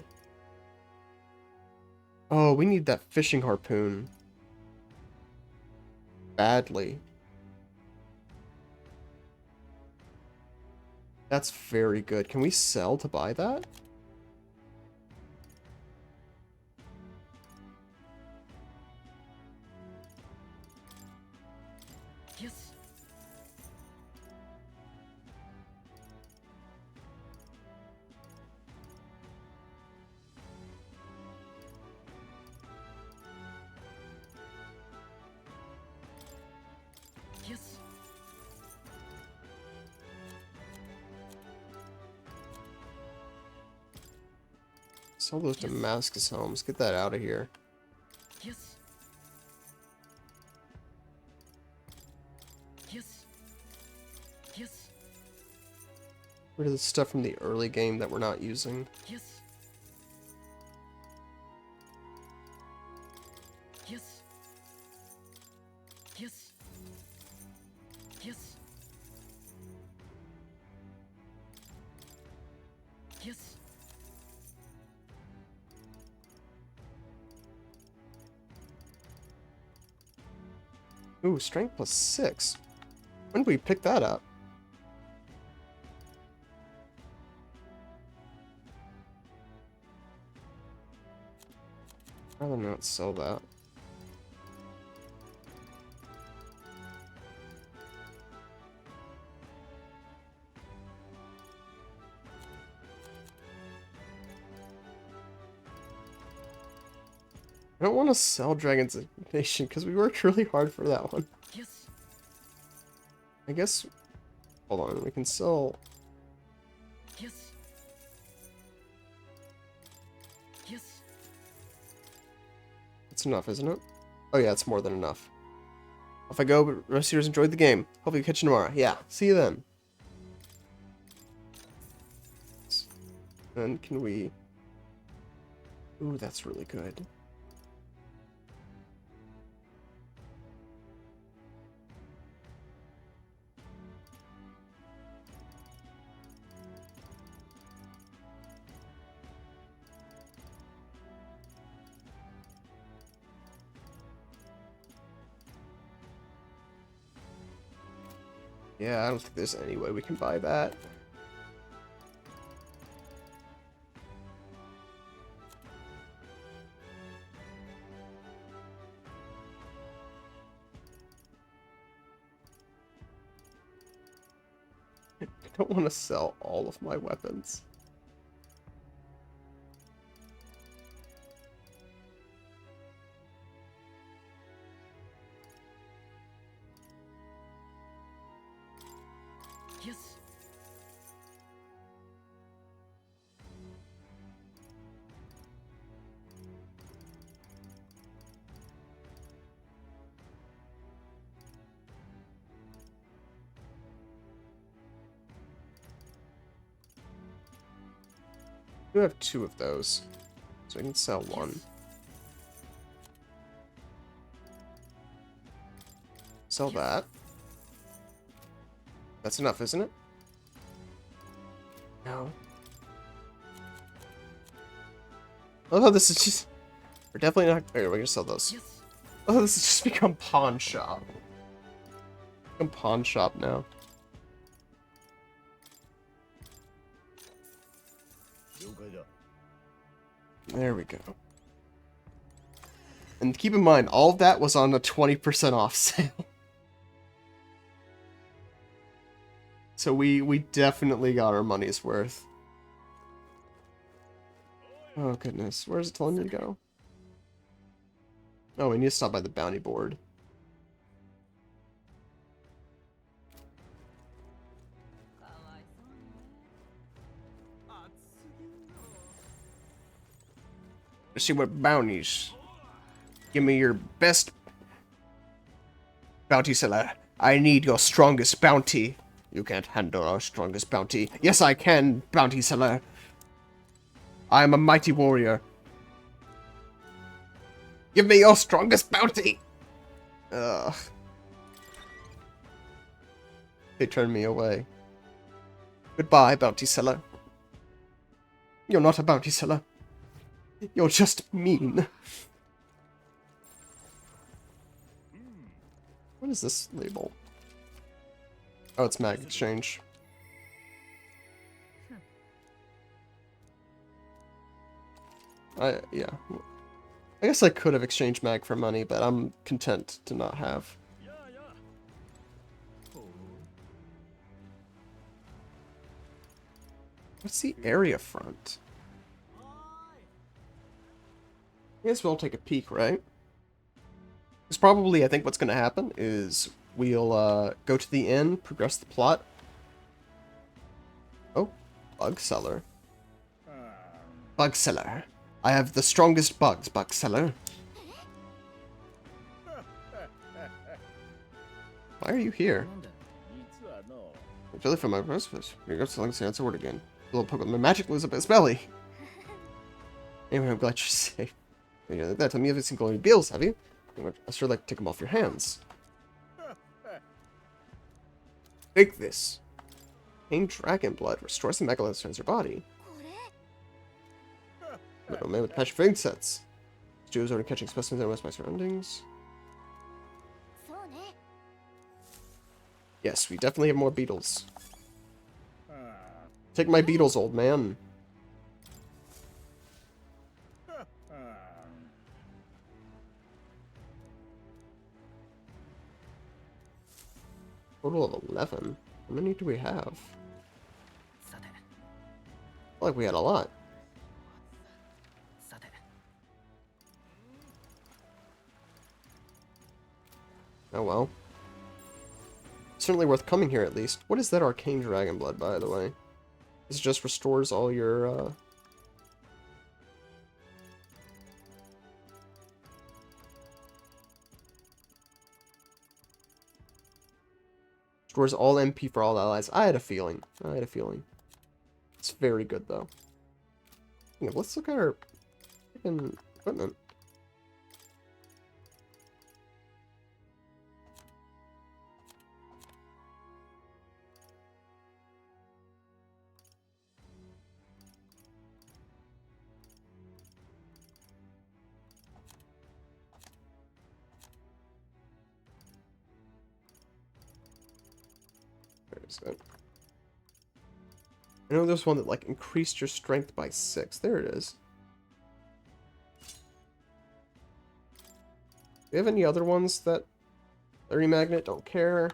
Oh, we need that fishing harpoon. Badly. That's very good. Can we sell to buy that? Yes. Yes. Sell those Damascus helms. Get that out of here. Yes. rid of the stuff from the early game that we're not using. よしよしよしよしよし Ooh, strength plus 6. When did we pick that up? I'd rather not sell that. I don't want to sell Dragon's Nation because we worked really hard for that one. よし I guess. Hold on, we can sell. よしよし It's enough, isn't it? Oh yeah, it's more than enough. Off I go, but rest of yours enjoyed the game. Hopefully catch you tomorrow. Yeah, see you then. Then can we... Ooh, that's really good. Yeah, I don't think there's any way we can buy that. I don't want to sell all of my weapons. Yes. I do have 2 of those, so I can sell 1. Sell that. That's enough, isn't it? No. I love how this is just... We're definitely not... Here, we're gonna sell those. Yes. Oh, this has just become pawn shop. Become pawn shop now. There we go. And keep in mind, all of that was on a 20% off sale. So we definitely got our money's worth. Oh goodness, where's it telling me to go? Oh, we need to stop by the bounty board. Let's see what bounties. Give me your best bounty seller. I need your strongest bounty. You can't handle our strongest bounty. Yes, I can, bounty seller. I am a mighty warrior. Give me your strongest bounty. Ugh. They turned me away. Goodbye, bounty seller. You're not a bounty seller. You're just mean. What is this label? Oh, it's mag exchange. Yeah. I guess I could have exchanged mag for money, but I'm content to not have. What's the area front? I guess we'll take a peek, right? Because probably, I think what's going to happen is we'll go to the inn, progress the plot. Oh, bug seller. Bug seller. I have the strongest bugs, bug seller. Why are you here? I feel it from my precipice. Here goes the answer word again. A little poke of my magic lose up his belly. Anyway, I'm glad you're safe. You know, that time you haven't seen glowing bills, have you? I sure like to take them off your hands. Take this. Pain dragon blood restores the megalith in your body. これ No man with patch of fang sets. Stu is already catching specimens that my surroundings. そうね Yes, we definitely have more beetles. Take my beetles, old man. Total of 11. How many do we have? さて I feel like we had a lot. さて Oh well. Certainly worth coming here at least. What is that arcane dragon blood, by the way? This just restores all your, Restores all MP for all allies. I had a feeling. It's very good, though. Yeah, let's look at our freaking equipment. Where is it? I know there's one that, like, increased your strength by 6. There it is. Do you have any other ones that remagnet? Don't care.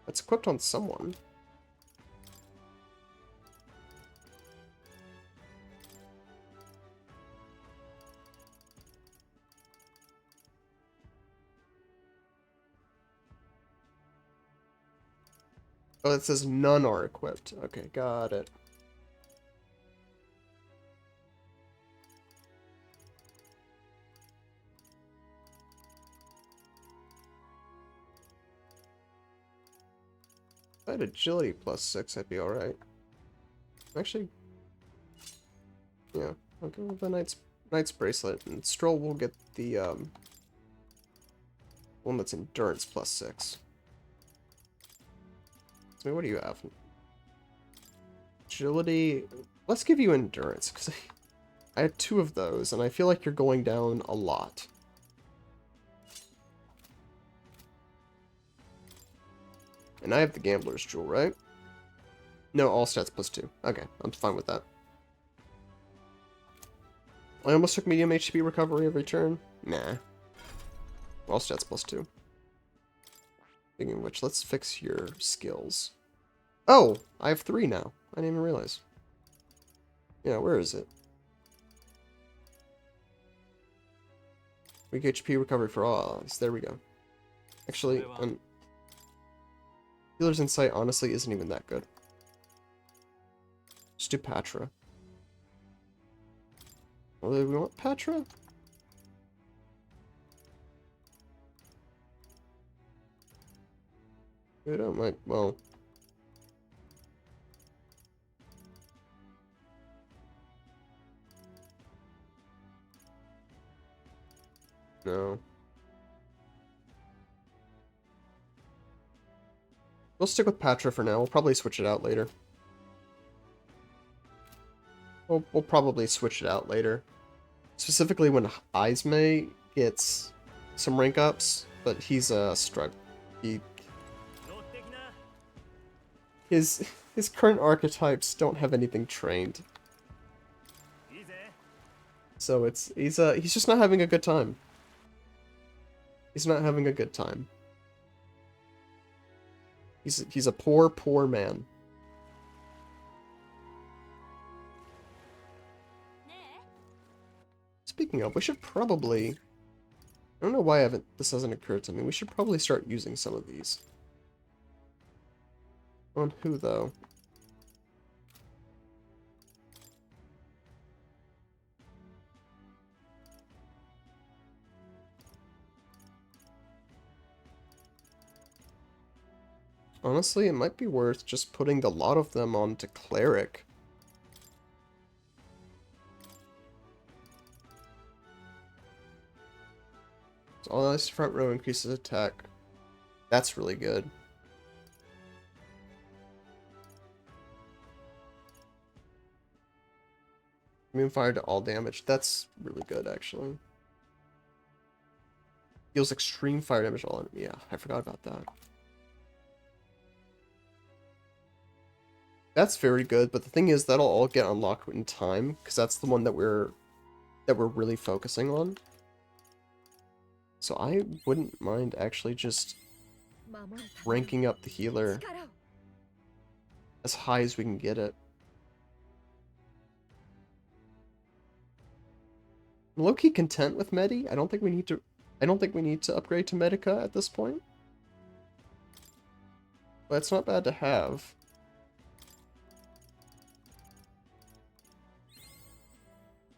It's equipped on someone. Oh, it says none are equipped. Okay, got it. If I had agility plus 6, I'd be alright. Actually, yeah, I'll go with the Knight's Bracelet, and Stroll will get the, one that's endurance plus 6. So what do you have? Agility. Let's give you endurance, because I had 2 of those, and I feel like you're going down a lot. And I have the Gambler's Jewel, right? No, all stats plus 2. Okay, I'm fine with that. I almost took medium HP recovery every turn. Nah. All stats plus 2. Speaking of which, let's fix your skills. Oh! I have 3 now. I didn't even realize. Yeah, where is it? Weak HP recovery for all allies. There we go. Actually, Healer's Insight honestly isn't even that good. Just do Patra. Well, do we want Patra? I don't like, well... No. We'll stick with Patra for now. We'll probably switch it out later. We'll probably switch it out later. Specifically when Izme gets some rank ups, but he's a struggle. His current archetypes don't have anything trained. So he's just not having a good time. He's not having a good time. He's a poor man. Speaking of, we should probably... I don't know why this hasn't occurred to me. We should probably start using some of these. On who, though? Honestly, it might be worth just putting the lot of them onto Cleric. So all this front row increases attack. That's really good. Immune fire to all damage. That's really good, actually. Deals extreme fire damage to all enemy. Yeah, I forgot about that. That's very good, but the thing is that'll all get unlocked in time, because that's the one that we're really focusing on. So I wouldn't mind actually just ranking up the healer as high as we can get it. I'm low-key content with Medi. I don't think we need to upgrade to Medica at this point. But it's not bad to have.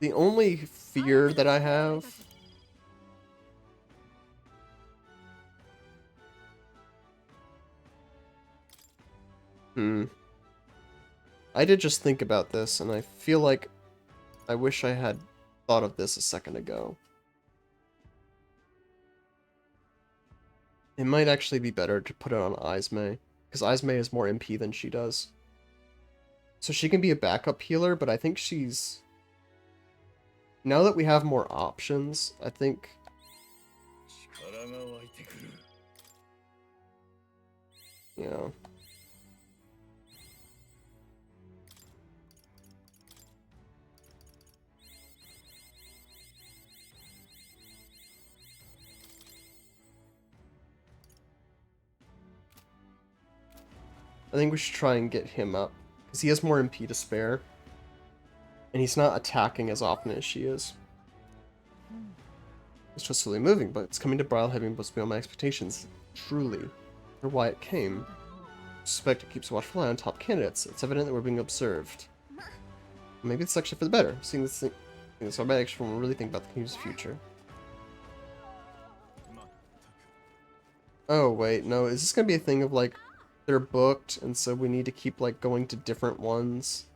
The only fear that I have I did just think about this, and I feel like I wish I had thought of this a second ago. It might actually be better to put it on Izme, because Izme has more MP than she does. So she can be a backup healer, but I think she's... Now that we have more options, I think... Yeah. I think we should try and get him up, because he has more MP to spare. And he's not attacking as often as she is. It's just slowly moving, but it's coming to Brile having was beyond my expectations. Truly. Or why it came. I suspect it keeps a watchful eye on top candidates. It's evident that we're being observed. Maybe it's actually for the better. Seeing this thing, this automatic action will really think about the community's future. Oh wait, no, is this gonna be a thing of like they're booked and so we need to keep like going to different ones?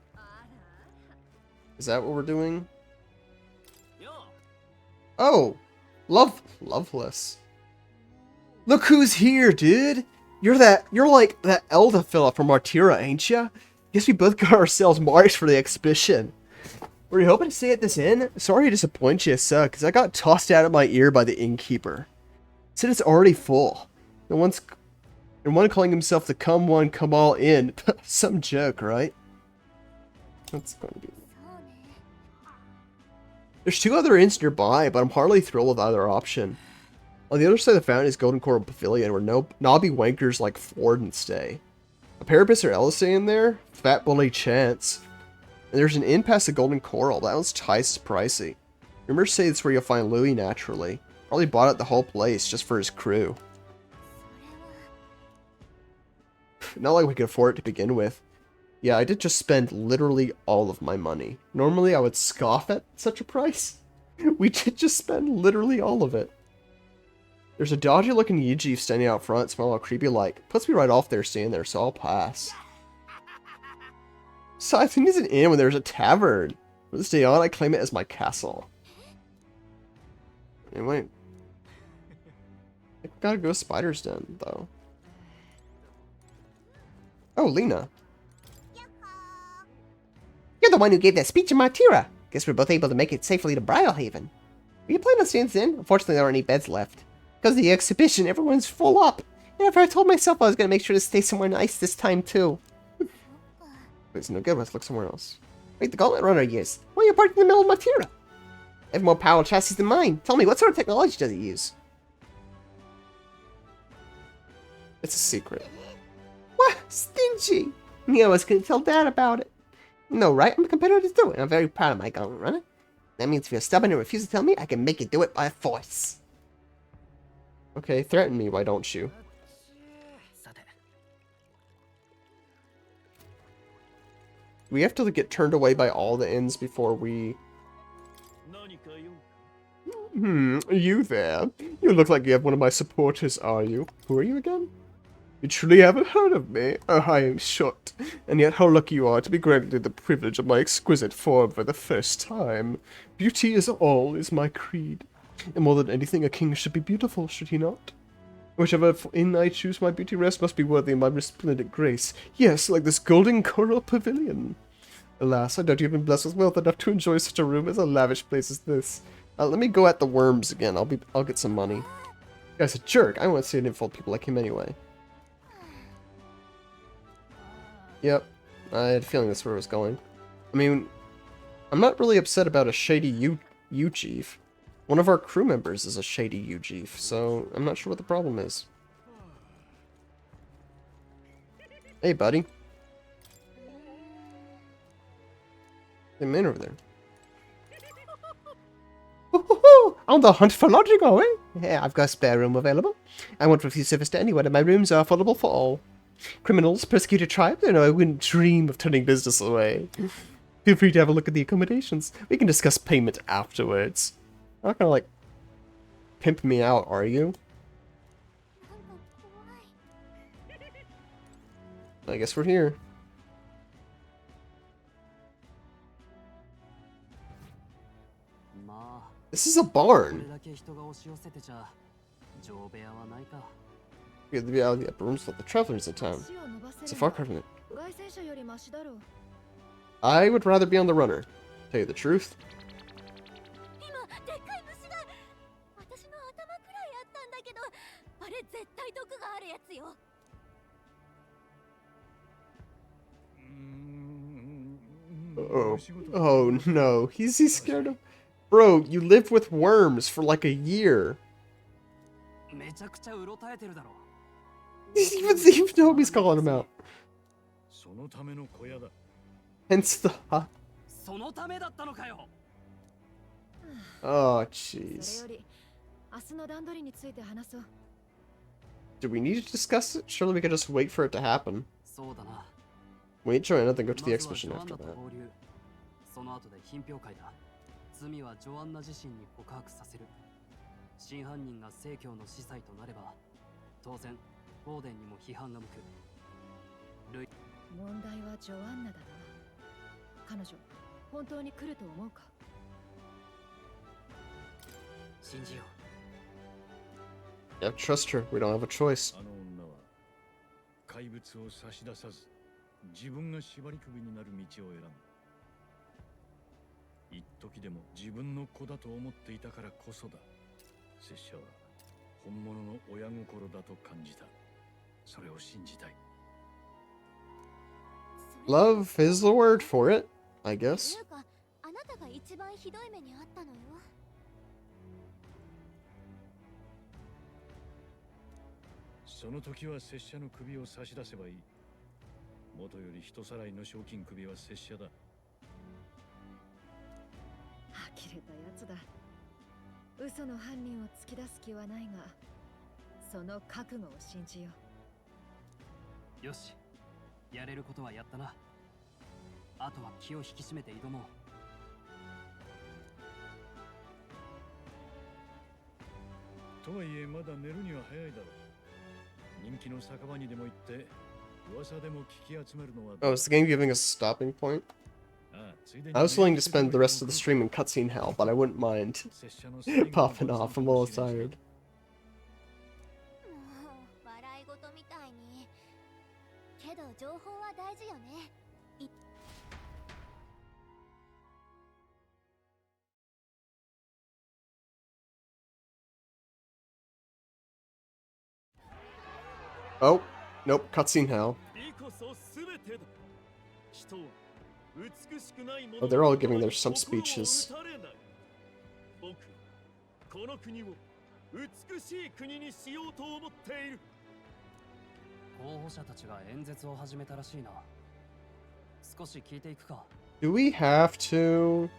Is that what we're doing? Oh! Loveless. Look who's here, dude! You're like that Elder fella from Martira, ain't ya? Guess we both got ourselves marks for the exhibition. Were you hoping to stay at this inn? Sorry to disappoint you, sir, because I got tossed out of my ear by the innkeeper. Said it's already full. And one calling himself the come one, come all in. Some joke, right? That's going to be... There's 2 other inns nearby, but I'm hardly thrilled with either option. On the other side of the fountain is Golden Coral Pavilion, where knobby wankers like Ford and stay. A Parabus or Ellis in there? Fat bloody chance. And there's an inn past the Golden Coral. That one's twice as pricey. Rumors say it's where you'll find Louis naturally. Probably bought out the whole place just for his crew. Not like we could afford it to begin with. Yeah, I did just spend literally all of my money. Normally I would scoff at such a price. We did just spend literally all of it. There's a dodgy looking Yiji standing out front, smelling all creepy like. Puts me right off there seeing there, so I'll pass. So I think it's an inn when there's a tavern. From this day on, I claim it as my castle. Anyway. I gotta go to Spider's Den, though. Oh, Lena. You're the one who gave that speech in Martira. Guess we're both able to make it safely to Brilehaven. Are you planning on staying in? Unfortunately, there aren't any beds left. Because of the exhibition, everyone's full up. And if I told myself I was going to make sure to stay somewhere nice this time, too. It's no good, let's look somewhere else. Wait, the Gauntlet Runner years. Why are you parked in the middle of Martira? I have more powerful chassis than mine. Tell me, what sort of technology does it use? It's a secret. What? Stingy! You almost couldn't tell Dad about it. No, right? I'm a competitor too, and I'm very proud of my Gauntlet Runner. That means if you're stubborn and refuse to tell me, I can make you do it by force. Okay, threaten me, why don't you? We have to get turned away by all the inns before we... You there. You look like you have one of my supporters, are you? Who are you again? You truly haven't heard of me? Oh, I am shocked. And yet how lucky you are to be granted the privilege of my exquisite form for the first time. Beauty is my creed. And more than anything, a king should be beautiful, should he not? Whichever inn I choose my beauty rest must be worthy of my resplendent grace. Yes, like this golden coral pavilion. Alas, I doubt you've been blessed with wealth enough to enjoy such a room as a lavish place as this. Let me go at the worms again. I'll get some money. Guy's a jerk. I want to see an infalt people like him anyway. Yep. I had a feeling that's where it was going. I mean, I'm not really upset about a shady U-chief. One of our crew members is a shady U-chief, so I'm not sure what the problem is. Hey, buddy. Hey, man over there. On the hunt for lodging, are we? Yeah, I've got a spare room available. I won't refuse service to anyone, and my rooms are affordable for all. Criminals, persecuted tribes, I know I wouldn't dream of turning business away. Feel free to have a look at the accommodations. We can discuss payment afterwards. You're not gonna, like, pimp me out, are you? I guess we're here. This is a barn. We have to be out of the upper rooms let the travelers in town. It's a far cry from it. I would rather be on the runner. Tell you the truth. Oh, oh no, he's scared of. Bro, you lived with worms for like a year. Even Toby's calling him out. Hence the. Oh, jeez. Do we need to discuss it? Surely we could just wait for it to happen. Wait, Joanna, then go to the exhibition after that. 罪はジョアンナ自身に告白させる。真犯人が正教の司祭となれば、当然、オーデンにも批判が向く。問題はジョアンナだな。彼女、本当に来ると思うか？信じよう。Yeah, trust her. We don't have a choice. あの女は怪物を差し出さず、自分が縛り首になる道を選んだ。 一時でも自分の子だと思っていたからこそだ。拙者は本物の親心だと感じた。それを信じたい。Love is the word for it, I guess. あなたが一番ひどい目にあったのよ。その時は拙者の首を差し出せばいい。元より人さらいの賞金首は拙者だ。 呆れたやつだ。嘘の犯人を突き出す気はないが、その覚悟を信じよう。よし、やれることはやったな。あとは気を引き締めて挑もう。とはいえまだ寝るには早いだろう。人気の酒場にでも行って噂でも聞き集めるのは。Oh, is the game giving us a stopping point? I was willing to spend the rest of the stream in cutscene hell, but I wouldn't mind popping off. I'm a little tired. Oh, nope, cutscene hell. Oh, they're all giving their stump speeches. Do we have to?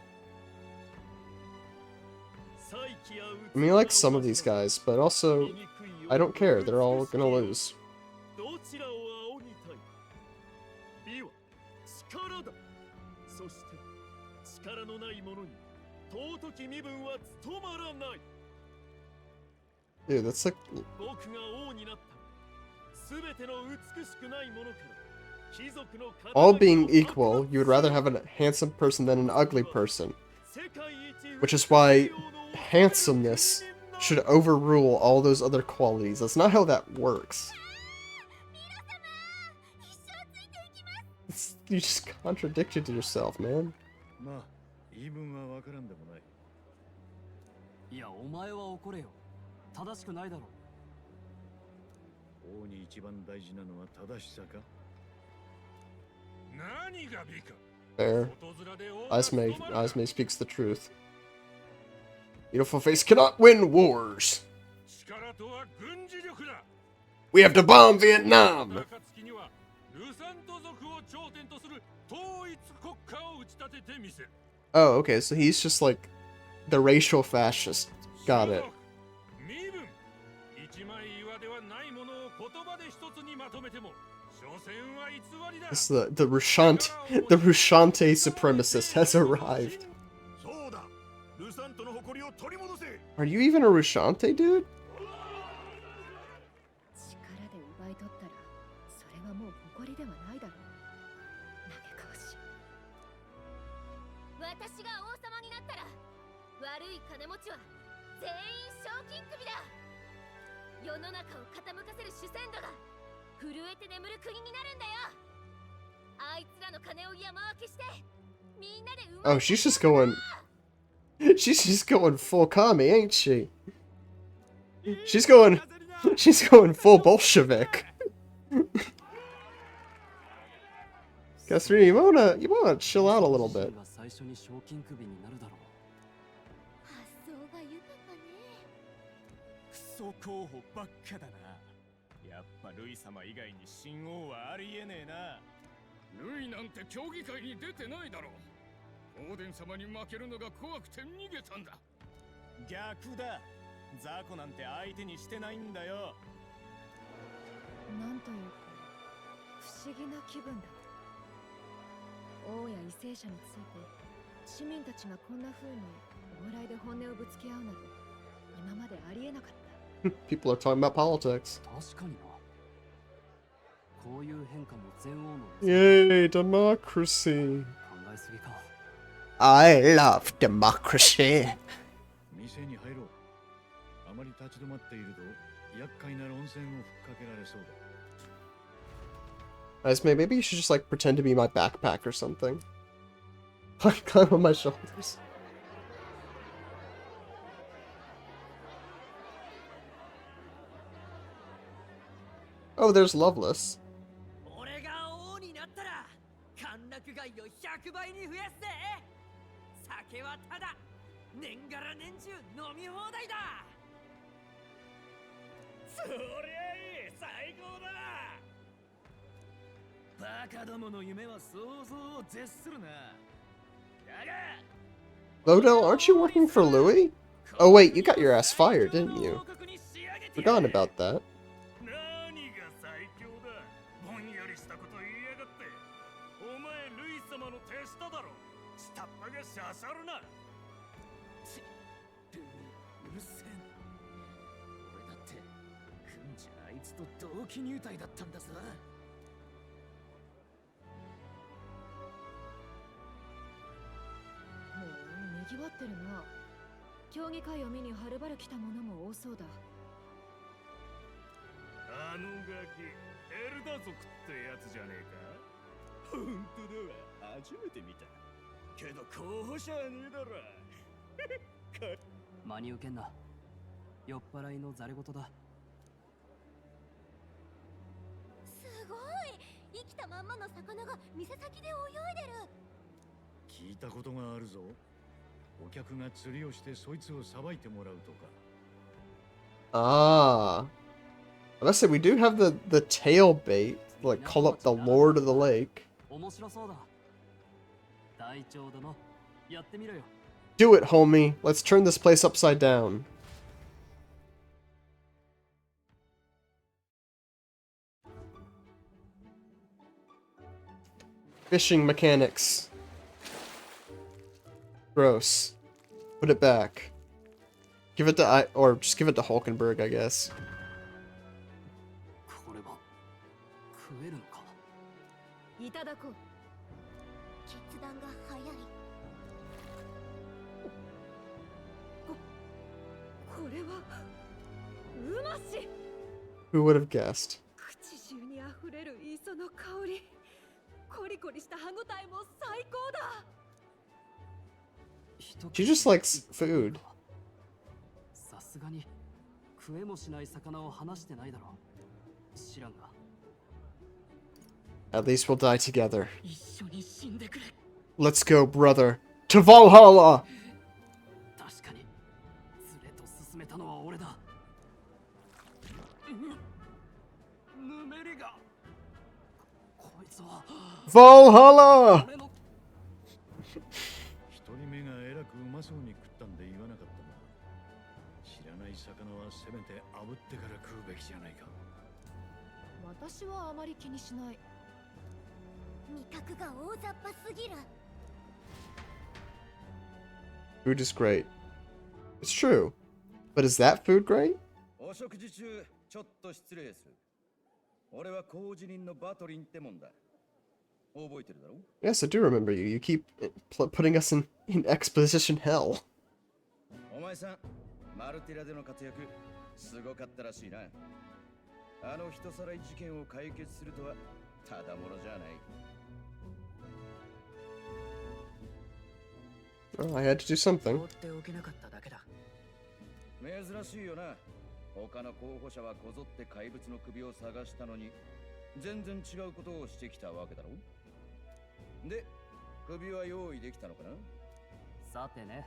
I mean, I like some of these guys, but also, I don't care. They're all gonna lose. Dude, that's like... All being equal, you would rather have a handsome person than an ugly person. Which is why handsomeness should overrule all those other qualities. That's not how that works. You just contradicted yourself, man. まあ言い分はわからんでもない。いや、お前は怒れよ。正しくないだろ。王に一番大事なのは正しさか。何が美か。 Fair. Asme speaks the truth. Beautiful face cannot win wars. We have to bomb Vietnam! Oh, okay, so he's just like the racial fascist. Got it. This is the Rushante supremacist has arrived. Are you even a Rushante, dude? 力で奪い取ったらそれはもう誇りではないだろう。嘆かわしい。私が王様になったら悪い金持ちは全員賞金首だ。世の中を傾かせる主戦度が震えて眠る国になるんだよ。あいつらの金を山分けしてみんなでうまい。 Oh, she's just going... She's just going full commie, ain't she? She's going full Bolshevik. Catherine, you wanna chill out a little bit. 最初に賞金首になるだろう。発想が豊かね。クソ候補ばっかだな。やっぱルイ様以外に新王はありえねえな。ルイなんて競技会に出てないだろう。オーデン様に負けるのが怖くて逃げたんだ。逆だ。ザコなんて相手にしてないんだよ。なんというか不思議な気分だ。王や為政者について市民たちがこんな風にお笑いで本音をぶつけ合うなど今までありえなかった。People are talking about politics. 確かにな。こういう変化も全王の Yay, democracy. 考えすぎか。 I love democracy. 店に入ろう。あまり立ち止まっていると厄介な論戦をふっかけられそうだ。Asme, maybe you should just like pretend to be my backpack or something. Like climb on my shoulders. Oh, there's Loveless. 俺が王になったら歓楽街を100倍に増やすぜ。酒はただ、年がら年中飲み放題だ。そりゃいい、最高だ。バカどもの夢は想像を絶するな。やが Lodell, aren't you working for Louis? Oh wait, you got your ass fired, didn't you? Forgotten about that. 何が最強だ。ぼんやりしたこと言いやがって。お前ルイ様の手下だろ。下っ端が刺さるな。ルイ、うるせえな。俺だって組んじゃあいつと同期入隊だったんだぞ。もう賑わってるな。競技会を見にはるばる来た者も多そうだ。あのガキ、エルダ族ってやつじゃねえか。ほんとだわ、初めて見た。けど候補者はねえだろ。真に受けんな。酔っ払いのザレ言だ。すごい。生きたまんまの魚が店先で泳いでる。聞いたことがあるぞ。お客が釣りをしてそいつをさばいてもらうとか。Ah. Let's say we do have the tail bait, like call up the Lord of the Lake. 面白そうだ。隊長殿、やってみろよ。Do it, homie. Let's turn this place upside down. Fishing mechanics. Gross. Put it back. Give it to or just give it to Hulkenberg, I guess. これはえるのか。いただこう。決断が早い。これはうまし。 Who would have guessed? 口中にあふれる磯の香り、コリコリした歯ごたえも最高だ。 She just likes food. さすがに食えもしない魚を話してないだろう。知らんが。 At least we'll die together. 一緒に死んでくれ。 Let's go, brother. To Valhalla! 確かに連れと進めたのは俺だ。ぬめりが。こいつは Valhalla! 俺の。一人目がえらくうまそうに食ったんで言わなかったな。知らない魚はせめて炙ってから食うべきじゃないか。私はあまり気にしない。味覚が大雑把すぎる。 Food is great. It's true. But is that food great? お食事中ちょっと失礼する。俺は工事人のバトリンってもんだ。覚えてるだろ？ Yes, I do remember you. You keep putting us in exposition hell. お前さん、マルティラでの活躍すごかったらしいな。あの人さらい事件を解決するとはただものじゃない。 Well, I had to do something. 放っておけなかっただけだ。珍しいよな。他の候補者はこぞって怪物の首を探したのに全然違うことをしてきたわけだろ。で、首は用意できたのかな？さてね、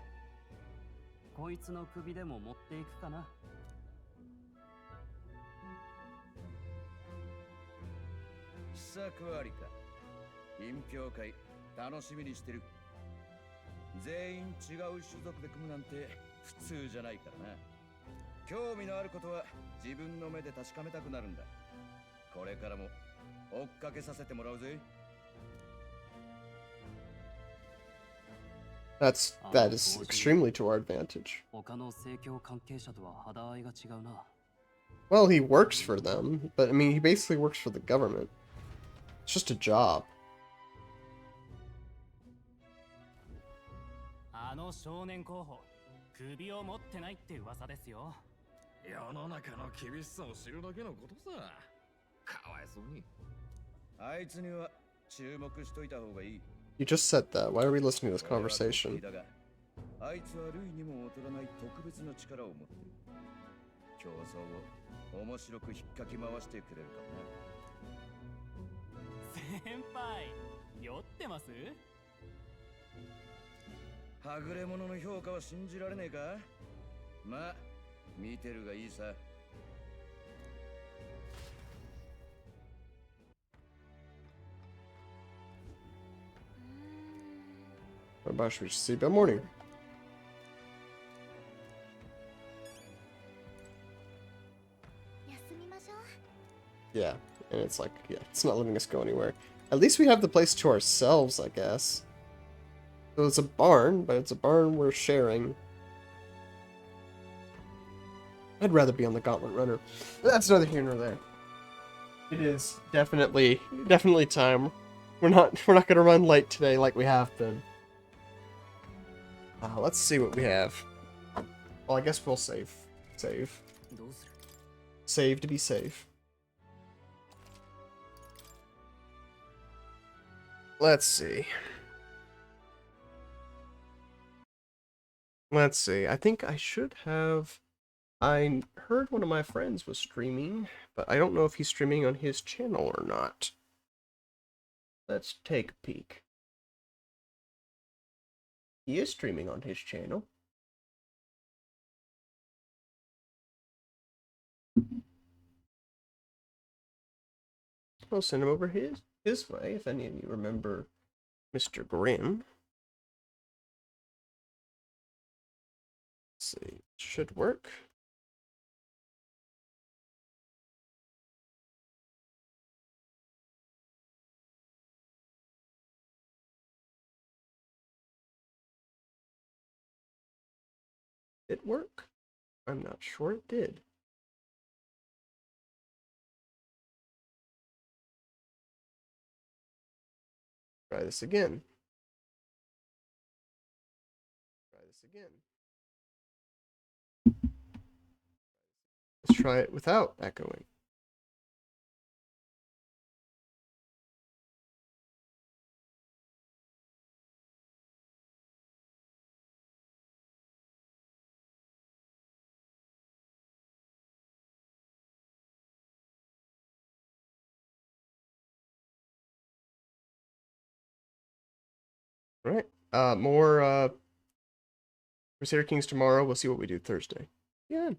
こいつの首でも持っていくかな。試作ありか。品評会楽しみにしてる。全員違う種族で組むなんて普通じゃないからな。興味のあることは自分の目で確かめたくなるんだ。これからも追っかけさせてもらうぜ。 That is extremely to our advantage. 他の政教関係者とは肌合いが違うな。 Well, he works for them, but I mean, he basically works for the government. It's just a job. あの少年候補、首を持ってないって噂ですよ。世の中の厳しさを知るだけのことさ。かわいそうに。あいつには注目しといた方がいい。 You just said that. Why are we listening to this conversation? だがあいつは類にも劣らない特別な力を持ってる。競争を面白く引っかき回してくれるからな。先輩、酔ってます？はぐれ者の評価は信じられねえか？まあ、見てるがいいさ。 About should we just sleep at morning? Yeah, and it's like, yeah, it's not letting us go anywhere. At least we have the place to ourselves, I guess. So it's a barn, but it's a barn we're sharing. I'd rather be on the Gauntlet Runner. But that's neither here nor there. It is definitely time. We're not gonna run late today like we have been. Let's see what we have. Well, I guess we'll save. Save. どうする？ Save to be safe. Let's see. Let's see. I think I should have... I heard one of my friends was streaming, but I don't know if he's streaming on his channel or not. Let's take a peek. He is streaming on his channel. I'll send him over his way, if any of you remember Mr. Grimm. Let's see. Should work. Did it work? I'm not sure it did. Try this again. Try this again. Let's try it without echoing. All right. More Crusader Kings tomorrow. We'll see what we do Thursday. Yeah.